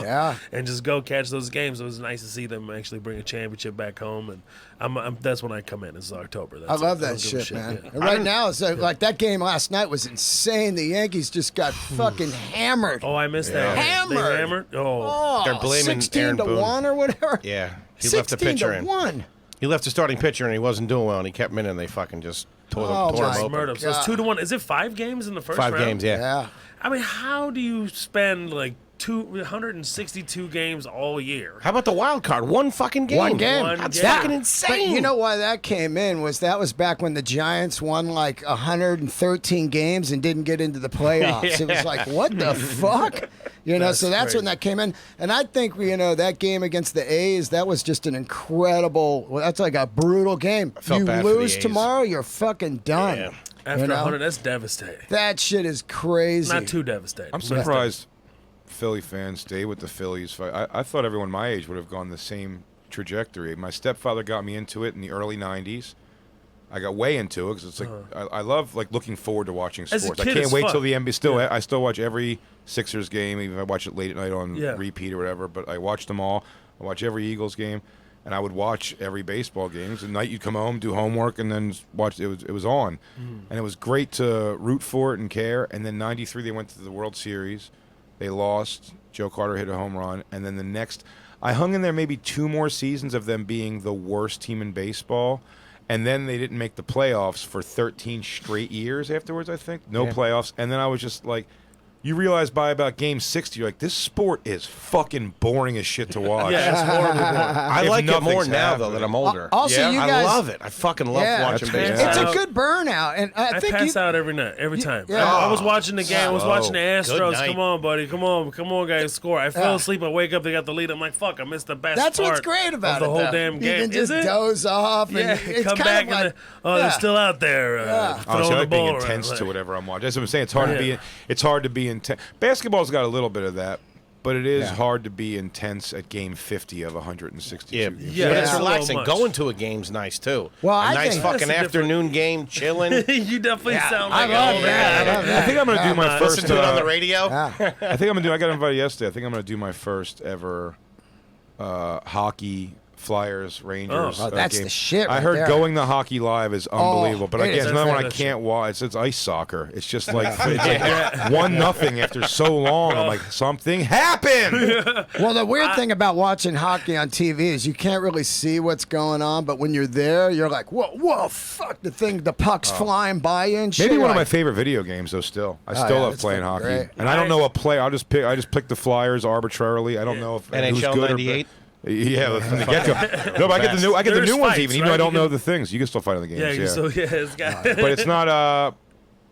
and just go catch those games. It was nice to see them actually bring a championship back home, and I'm that's when I come in. It's October. I That's love it. that don't give a shit, man. yeah. And right now, it's like that game last night was insane. The Yankees just got fucking hammered. Oh, I missed that. Hammered. They hammered? Oh. Oh, They're blaming 16 Aaron to Boone. 1 or whatever. Yeah, he left the 16 pitcher to in. 1. He left the starting pitcher and he wasn't doing well, and he kept him in, and they fucking just tore Oh, him my open. Murder. So it's God. 2-1. Is it 5 games in the first 5 round? games, yeah. Yeah. I mean, how do you spend like 162 games all year? How about the wild card? One fucking game. One game. One That's game. fucking But insane. you know why that came in that was back when the Giants won like 113 games and didn't get into the playoffs. It was like, what the fuck? So that's crazy. when that came in. And I think, that game against the A's, that was just an incredible, that's like a brutal game. felt You bad for the lose A's. tomorrow, you're fucking done. Yeah. After You know? 100, that's devastating. That shit is crazy. Not too devastating. I'm surprised Philly fans stay with the Phillies. I thought everyone my age would have gone the same trajectory. My stepfather got me into it in the early 90s. I got way into it because it's like I love like looking forward to watching As a sports. I kid, can't it's wait fun. till the NBA. Still, Yeah. I still watch every Sixers game, even if I watch it late at night on Yeah. repeat or whatever. But I watch them all. I watch every Eagles game, and I would watch every baseball games. At night, you'd come home, do homework, and then watch. It was on, and it was great to root for it and care. And then '93, they went to the World Series. They lost. Joe Carter hit a home run, and then the next, I hung in there maybe 2 more seasons of them being the worst team in baseball. And then they didn't make the playoffs for 13 straight years afterwards, I think. No playoffs. And then I was just like, you realize by about game 60, you're like, this sport is fucking boring as shit to watch. Yeah, it's horrible. I If like it more nothing's now, though, happening. that I'm older. Also, Yeah? you I guys love it. I fucking love Yeah. watching That's baseball. It's Yeah. a good burnout, and I I think pass out every night, every time. yeah. I was watching the game. I was watching the Good Astros. night. Come on, buddy. Come on, guys, score. I fell Yeah. asleep. I wake up. They got the lead. I'm like, fuck. I missed the best That's part what's great about of the it. whole though. damn You game. can just Is it? doze off, and Yeah, it's come kind back of like, and they're still out there Yeah. Oh, throwing so I the like being ball intense around. to whatever I'm watching. That's what I'm saying. It's hard to be. It's hard to be intense. Basketball's got a little bit of that. But it is hard to be intense at game 50 of 162. Yeah, games. but it's Yeah. relaxing. Much. Going to a game's nice too. Well, a I nice think- fucking That's a afternoon game, chilling. You definitely sound like love all that. I love I think I'm going to do my first. Listen to it on the radio. I think I'm going to do. I got invited yesterday. I think I'm going to do my first ever hockey. Flyers, Rangers. Oh, that's game. the shit I right heard there. going to hockey live is unbelievable, but it again, is. it's another one I That's can't watch. It's ice soccer. It's just like, it's like 1-0 after so long. I'm like, something happened. Well, the weird thing about watching hockey on TV is you can't really see what's going on, but when you're there, you're like, whoa, fuck, the puck's flying by you and shit. Maybe one of like, my favorite video games, though. Still, I still yeah, love it's playing fucking hockey, great. and I don't know a play. I just pick the Flyers arbitrarily. I don't know if who's NHL good '98. Yeah, from the get go. No, but I get the There's new ones fights, even though I right? don't You know can- the things. You can still fight on the games. Yeah, Yeah, so it's got. but it's not.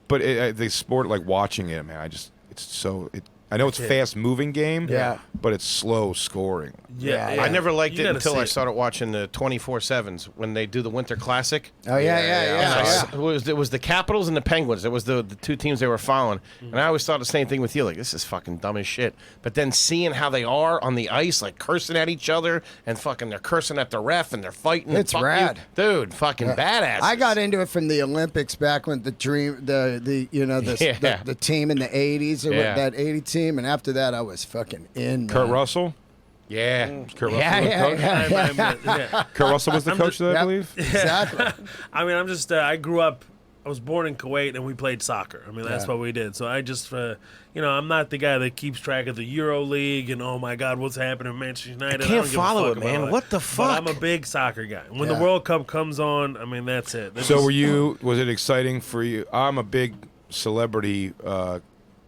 But the sport, like watching it, man, it's so. I know it's a fast-moving game. Yeah. But it's slow scoring. Yeah, I never liked You it gotta until see I it. started watching the 24/7s when they do the Winter Classic. Oh, yeah. It was the Capitals and the Penguins. It was the two teams they were following. And I always thought the same thing with you. Like, this is fucking dumb as shit. But then seeing how they are on the ice, like cursing at each other and fucking they're cursing at the ref and they're fighting. It's fuck you. rad. Dude, fucking badass. I got into it from the Olympics back when the team in the 80s, or Yeah. that 80 team, and after that I was fucking in. Kurt man. Russell. Yeah. Kurt Russell. Yeah, was the yeah, coach? yeah. Kurt Russell was the coach of that, I Yep. believe. Exactly. I mean, I'm just. I grew up. I was born in Kuwait, and we played soccer. I mean, that's what we did. So I just, I'm not the guy that keeps track of the Euro League and oh my God, what's happening in Manchester United. I can't don't give a follow fuck it, about man. all that. What the But fuck? I'm a big soccer guy. When Yeah. the World Cup comes on, I mean, that's it. That's So just- was it exciting for you? I'm a big celebrity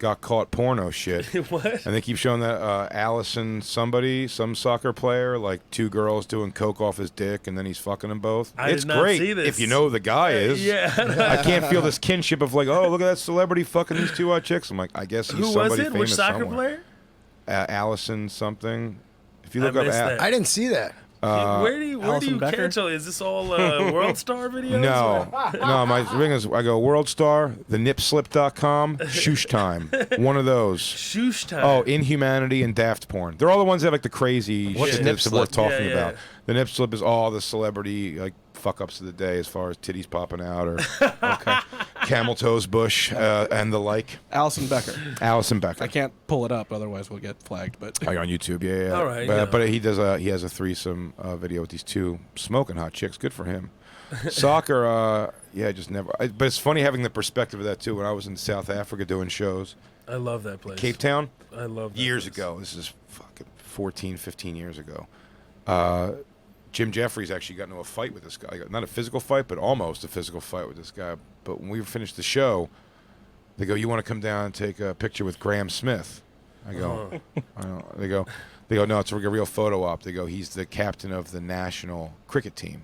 got caught porno shit. What? And they keep showing that Allison some soccer player, like two girls doing coke off his dick and then he's fucking them both. I It's did not great see this. if you know who the guy is. Yeah. I can't feel this kinship of like, oh, look at that celebrity fucking these two chicks. I'm like, I guess he's Who was somebody it? famous Which soccer somewhere. player? Allison something. If you I look up missed that. I didn't see that. where do you Alison Becker? catch all? Is this all World Star videos? No, my thing is, I go World Star, the nipslip.com, Shoosh Time, one of those. Shoosh time. Oh, Inhumanity and Daft Porn. They're all the ones that have like the crazy What's shit Nip that's worth Slip? talking Yeah, yeah. about. The Nip Slip is all the celebrity like fuck ups of the day as far as titties popping out or camel toes bush and the like. Allison Becker. Allison Becker. I can't pull it up, otherwise we'll get flagged. But Oh, you're on YouTube, yeah. All right, But, yeah. but he has a threesome video with these two smoking hot chicks. Good for him. Soccer, just never. But it's funny having the perspective of that too. When I was in South Africa doing shows, I love that place. Cape Town, I love that years place. ago. This is fucking 14, 15 years ago. Jim Jeffries actually got into a fight with this guy. Not a physical fight, but almost a physical fight with this guy. But when we finished the show, they go, "You want to come down and take a picture with Graham Smith?" I go, I don't. They go, no, it's a real photo op. They go, he's the captain of the national cricket team.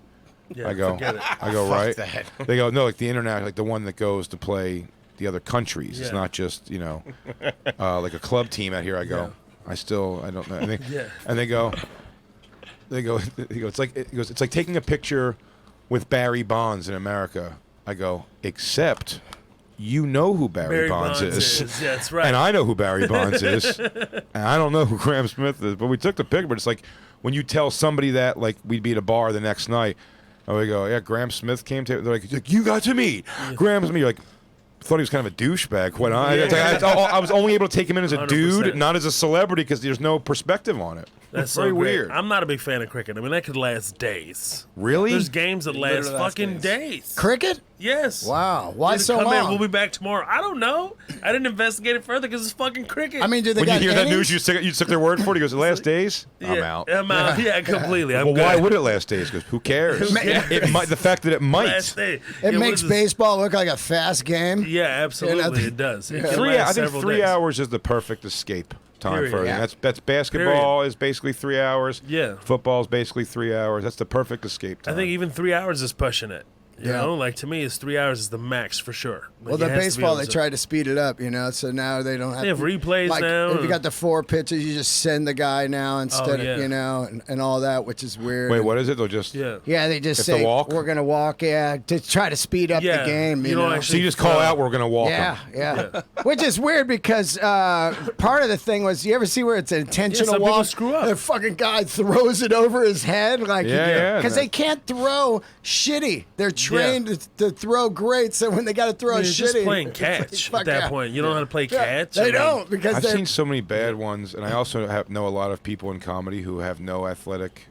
Yeah, I go, forget it. right. that. They go, no, like the international, like the one that goes to play the other countries. It's Yeah. not just like a club team out here. I go, I don't know. And they, Yeah. and they go, it's like taking a picture with Barry Bonds in America. I go, except you know who Barry Bonds is. Yeah, that's right. And I know who Barry Bonds is. And I don't know who Graham Smith is. But we took the picture. But it's like when you tell somebody that, like, we'd be at a bar the next night, and we go, yeah, Graham Smith came to. They're like, you got to meet Graham Smith. You're like, thought he was kind of a douchebag. When I was only able to take him in as a 100%. dude, not as a celebrity, because there's no perspective on it. That's very so great. weird. I'm not a big fan of cricket. I mean, that could last days. Really? There's games that last Literally last fucking days. days. Cricket? Yes. Wow. Why Just so come in, long? we'll be back tomorrow. I don't know. I didn't investigate it further because it's fucking cricket. I mean, do they When you got hear that innings? news, you took their word for it. He goes, the last days? I'm Yeah, out. I'm out. Yeah, completely. I'm Well, good. why would it last days? Because who cares? It might. The fact that it might. Last day. It Yeah, what makes is this? baseball look like a fast game. Yeah, absolutely. Yeah, It does. It can I last think several 3 days. hours is the perfect escape time Period. for everything. Yeah. That's basketball is basically 3 hours. Yeah. Football is basically 3 hours. That's the perfect escape time. I think even 3 hours is pushing it. You know, like to me, it's 3 hours is the max for sure. Like, Well, the baseball they tried to speed it up, so now they don't have. They have replays like, now. If you got the 4 pitches, you just send the guy now instead of and all that, which is weird. Wait, what is it? They'll just they just say walk? we're gonna walk, to try to speed up the game. You know, so you just call out we're gonna walk. Yeah. Which is weird because part of the thing was, you ever see where it's an intentional some walk? people screw up. The fucking guy throws it over his head, like because they can't throw shitty. They're trained to throw great, so when they got to throw You're shitty, just playing catch at that point. You don't know how to play catch. They don't because I've seen so many bad ones, and I also know a lot of people in comedy who have no athletic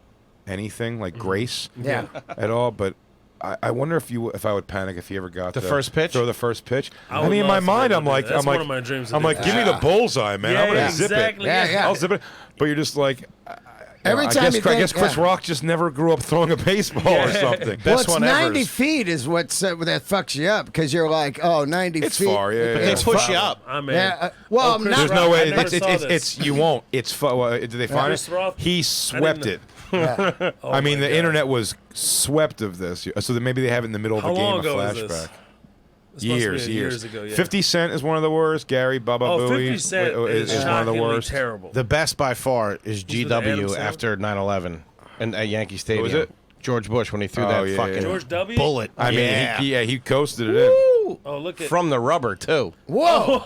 anything like grace at all. But I wonder if I would panic if he ever got the first pitch. Throw the first pitch. I I mean, in my mind, I'm That's like, one of my dreams. I'm like, give me the bullseye, man. I'm gonna zip it. I'll zip it. But you're just like. Every time I guess Chris Rock just never grew up throwing a baseball or something. Well, it's 90 feet is what that fucks you up because you're like, 90 it's feet. far, yeah. But they push you up. I mean, well, I'm not. There's no way. It's you won't. It's did they find Chris it? Rock? He swept it. I mean, the internet was swept of this. So that maybe they have it in the middle of How a game long of ago is flashback. this? Years ago, yeah. 50 Cent is one of the worst. Gary Baba Booey 50 Cent is one of the worst. Terrible. The best by far is it Adam GW Sandler? after 9/11 and at Yankee Stadium. was it? George Bush when he threw that fucking George W? bullet. I mean, he coasted it in. Oh, look at From the rubber too. Whoa!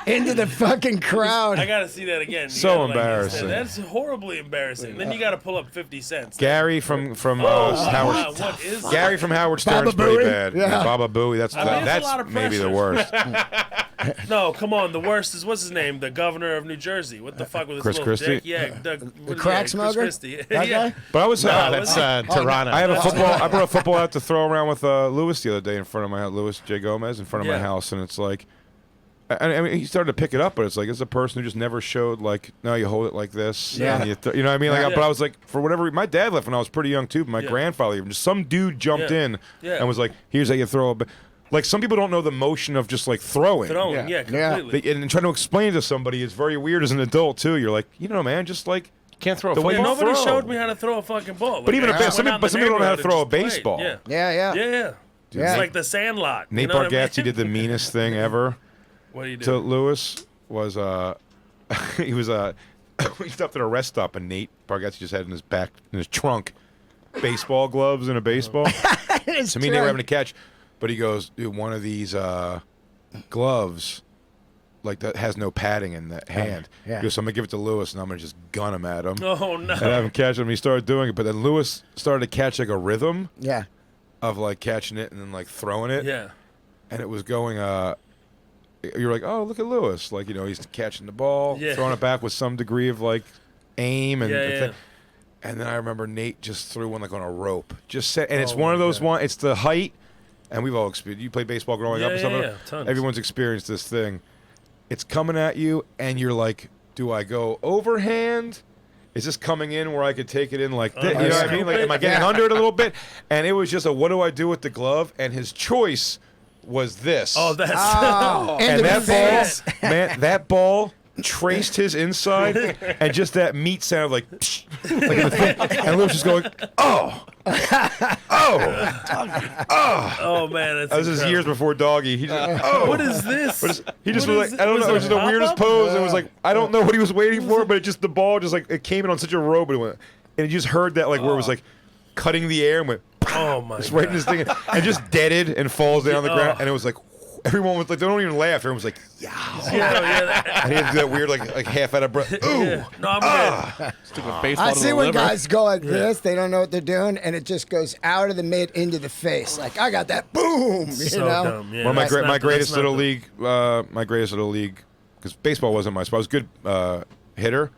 Into the fucking crowd. I gotta see that again. So embarrassing. That's horribly embarrassing. Then you gotta pull up 50 cents. Gary from Howard. Wow, what is that? Gary from Howard Stern's Baba pretty Booey? bad. Yeah. Baba Booey. That's mean, it's a lot of maybe the pressure. worst. No, come on. The worst is what's his name? The governor of New Jersey. What the fuck was Chris his little Christie? dick? Yeah, the crack smoker? Chris Christie. That yeah. guy? But I was That's Tirana. I have a football. I brought a football out to throw around with Lewis the other day in front of my house. Lewis J. Gomez in front of my house, and it's like, I mean, he started to pick it up, but it's like it's a person who just never showed like, no, you hold it like this. Yeah. And you know what I mean? Like, but I was like, for whatever. My dad left when I was pretty young too. But my grandfather, even just some dude jumped in and was like, here's how you throw it. Like some people don't know the motion of just like throwing. Completely. And trying to explain to somebody is very weird as an adult too. You're like, man, just like. Can't throw a The way football. Nobody throw. showed me how to throw a fucking ball. But even some people don't know how to throw a a baseball. Yeah. Yeah. It's like the Sandlot. Nate you know what I Bargatze mean? did the meanest thing ever. What do you do? To Lewis was he was he stopped at a rest stop and Nate Bargatze just had in his trunk baseball gloves and a baseball. So me and Nate were having a catch, but he goes, dude, one of these gloves like that has no padding in the hand. Yeah. He goes, so I'm gonna give it to Lewis and I'm gonna just gun him at him. Oh no! And have him catch him. He started doing it, but then Lewis started to catch like a rhythm of like catching it and then like throwing it. Yeah. And it was going you're like, oh, look at Lewis. Like, he's catching the ball, throwing it back with some degree of like aim and and then I remember Nate just threw one like on a rope. And it's one of those it's the height, and we've all experienced. You play baseball growing up and stuff. Tons. Everyone's experienced this thing. It's coming at you and you're like, do I go overhand? Is this coming in where I could take it in like this? You know what I mean? Like, am I getting under it a little bit? And it was just what do I do with the glove? And his choice was this. Oh, that's and that ball, man, that ball traced his inside, and just that meat sound like, psh, like in the thing. And Lewis just going, oh, man, that's that was his years before Doggy. He just, what is this? He just was like, I don't know, it was just the weirdest pose. It was like, I don't know what he was waiting for, but the ball just like, it came in on such a rope, and it went, and you just heard that like where it was like cutting the air and went, oh my just right in his thing, and just deaded and falls down on the ground, and it was like, everyone was like, they don't even laugh. Everyone was like, yeah. And he had to do that weird, like half out of breath. Ooh. No, I'm good. I see when guys go like this, they don't know what they're doing, and it just goes out of the mid into the face. Like, I got that, boom, So you know? dumb. Yeah, One of that's my not- greatest that's not little league, because baseball wasn't my sport. I was a good hitter,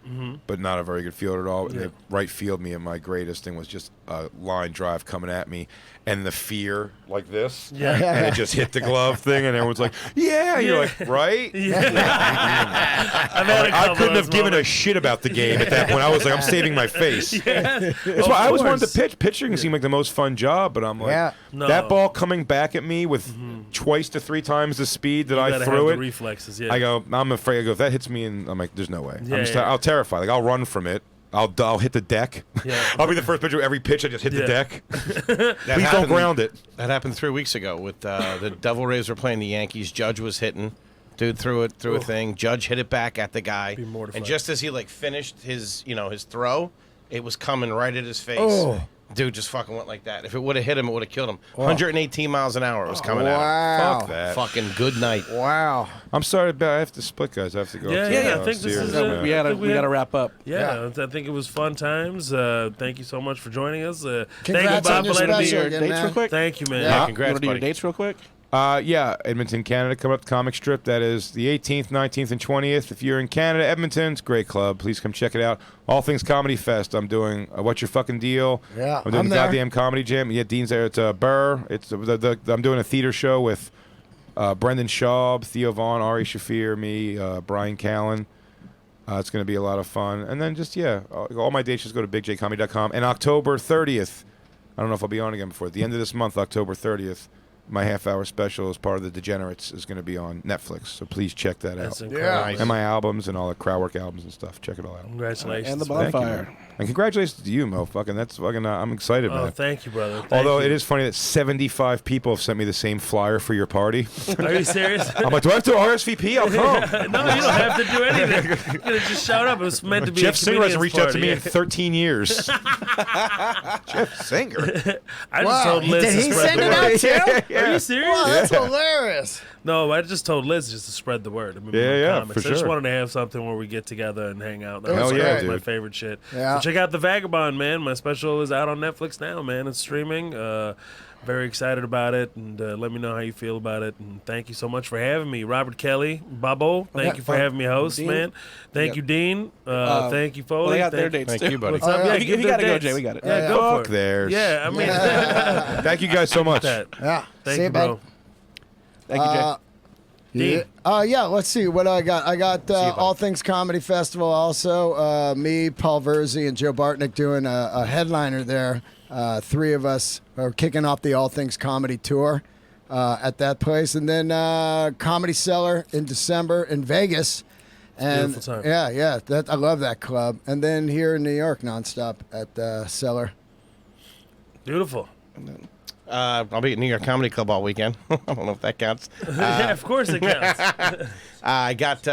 but not a very good fielder at all. They right field me, and my greatest thing was just a line drive coming at me, and the fear like this, and it just hit the glove thing, and everyone's like, "Yeah," you're like, "Right?" I couldn't have given a shit about the game at that point. I was like, "I'm saving my face." That's why I always wanted to pitch. Pitching seemed like the most fun job, but I'm like, that ball coming back at me with twice to 3 times the speed that I threw it. Reflexes, I go, I'm afraid. I go, if that hits me, and I'm like, there's no way. I'll terrify. Like, I'll run from it, I'll hit the deck. Yeah. I'll be the first pitcher. Every pitch, I just hit the deck. That Please don't happened- ground it. That happened 3 weeks ago with the Devil Rays were playing the Yankees. Judge was hitting. Dude threw a thing. Judge hit it back at the guy. Be mortified. And just as he finished his throw, it was coming right at his face. Oh. Dude just fucking went like that. If it would have hit him, it would have killed him. 118 miles an hour it was coming at him. Wow. Fuck that. Fucking good night. Wow. I'm sorry, but I have to split, guys. I have to go. Yeah, to, yeah, I think this Sears, is man. We got to wrap up. Yeah, I think it was fun times. Thank you so much for joining us. Thank you, Congrats Bob, on your for letting me special here. again, Dates man. real quick. Thank you, man. Yeah, You congrats, want to do your buddy. dates real quick? Yeah, Edmonton, Canada, coming up, the comic strip. That is the 18th, 19th, and 20th. If you're in Canada, Edmonton's great club. Please come check it out. All Things Comedy Fest. I'm doing What's Your Fucking Deal? Yeah, I'm doing I'm the there. Goddamn Comedy Jam. Yeah, Dean's there. It's Burr. It's I'm doing a theater show with Brendan Schaub, Theo Vaughn, Ari Shafir, me, Brian Callen. It's going to be a lot of fun. And then just, all my dates, just go to bigjcomedy.com. And October 30th, I don't know if I'll be on again before. At the end of this month, October 30th, my half-hour special as part of the Degenerates is going to be on Netflix. So please check that That's out. incredible. Nice. And my albums and all the Crowdwork albums and stuff. Check it all out. Congratulations. And the man. Thank you, bonfire. man. And congratulations to you, Mo. That's fucking. I'm excited, Oh, man. thank you, brother. Thank Although you. it is funny that 75 people have sent me the same flyer for your party. Are you serious? I'm like, do I have to RSVP? I'll come. No, you don't have to do anything. You could have just showed up. It was meant to be Jeff a Singer hasn't comedian's reached out to party. me in 13 years. Jeff Singer. I just Wow. told Liz Did to he spread send the it word. out too? Are you serious? Wow, that's hilarious. No, I just told Liz just to spread the word. I mean, Yeah, we're yeah, comics. for I just sure. wanted to have something where we get together and hang out. That Hell was yeah, my dude. favorite shit. Yeah. So check out the Vagabond, man. My special is out on Netflix now, man. It's streaming. Very excited about it, and let me know how you feel about it. And thank you so much for having me, Robert Kelly, Bubbo. Thank you for having me host, Dean? man. Thank you, Dean. Thank you, Foley. Well, they got their dates Thank too. you, buddy. What's up? Yeah, If you give their got to go, dates. Jay, we got it. Yeah, go for Fuck it. theirs. Yeah, I mean, Thank you guys so much. that. Yeah. Thank See you, bud? bro. Thank you, Jay. Dean. Yeah, let's see what I got. I got All Things Comedy Festival also. Me, Paul Verzi, and Joe Bartnick doing a headliner there. Three of us are kicking off the All Things Comedy Tour at that place. And then Comedy Cellar in December in Vegas. And Beautiful time. Yeah, I love that club. And then here in New York, nonstop at Cellar. Beautiful. I'll be at New York Comedy Club all weekend. I don't know if that counts. Yeah, of course it counts. I got,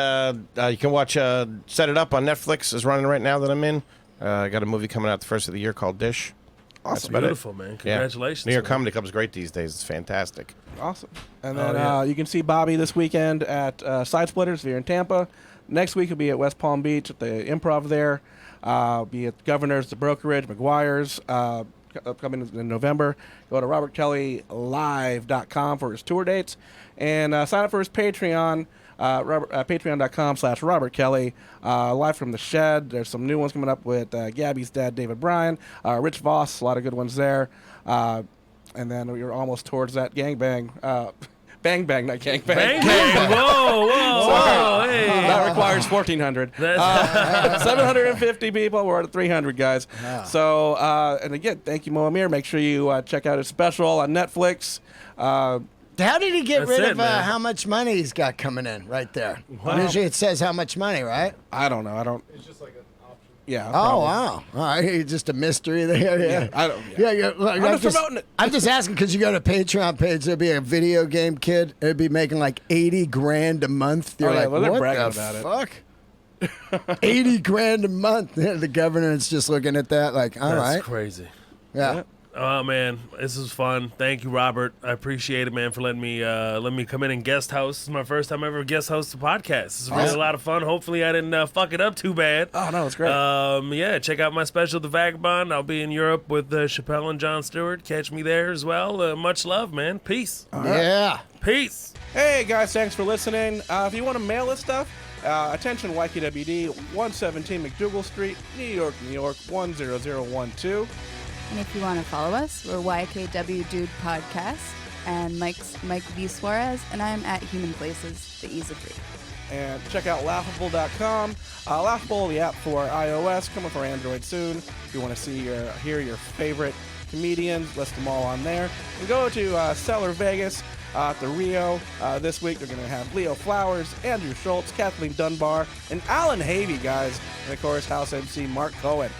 you can watch Set It Up on Netflix is running right now that I'm in. I got a movie coming out the first of the year called Dish. That's about Beautiful, it. man. Yeah. Congratulations. New York man. Comedy Club is great these days. It's fantastic. Awesome. And then yeah. you can see Bobby this weekend at Side Splitters if you're in Tampa. Next week will be at West Palm Beach at the Improv there. Be at Governor's, the Brokerage, McGuire's. Upcoming in November. Go to robertkellylive.com for his tour dates. And sign up for his Patreon. Patreon.com/Robert Kelly. Live from the Shed. There's some new ones coming up with Gabby's dad, David Bryan. Rich Voss, a lot of good ones there. And then we're almost towards that gangbang. Bang Bang, not gangbang. Bang, bang. Whoa, hey. That requires 1,400. 750 people. We're at 300, guys. So, and again, thank you, Mo Amer. Make sure you check out his special on Netflix. How did he get That's rid it, of man. how much money he's got coming in right there? Wow. Usually it says how much money, right? I don't know. It's just like an option. Yeah. Oh, probably. wow. All right. Just a mystery there. Yeah. I don't. Yeah, look, I'm just promoting it. I'm just asking because you go to Patreon page, there'd be a video game kid. It'd be making like 80 grand a month. You're Oh, yeah, like, well, they're what bragging the about it. fuck? 80 grand a month. The governor's just looking at that like, all That's right. crazy. Yeah. Oh man, this is fun. Thank you, Robert. I appreciate it, man, for letting me come in and guest host. This is my first time ever guest host a podcast. This is really a lot of fun. Hopefully, I didn't fuck it up too bad. Oh no, it's great. Yeah, check out my special, The Vagabond. I'll be in Europe with Chappelle and Jon Stewart. Catch me there as well. Much love, man. Peace. Yeah. Peace. Hey guys, thanks for listening. If you want to mail us stuff, attention YKWD, 117 McDougal Street, New York, 10012. And if you want to follow us, we're YKW Dude Podcast, and Mike's Mike V. Suarez, and I'm at Human Places, the Ease of Free. And check out laughable.com. Laughable, the app for iOS, coming for Android soon. If you want to hear your favorite comedians. List them all on there. And go to Cellar Vegas at the Rio. This week they're going to have Leo Flowers, Andrew Schultz, Kathleen Dunbar, and Alan Havey, guys. And of course, House MC Mark Cohen.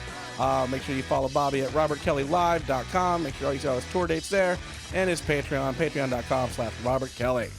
Make sure you follow Bobby at robertkellylive.com. Make sure you see all his tour dates there. And his Patreon, patreon.com/Robert Kelly.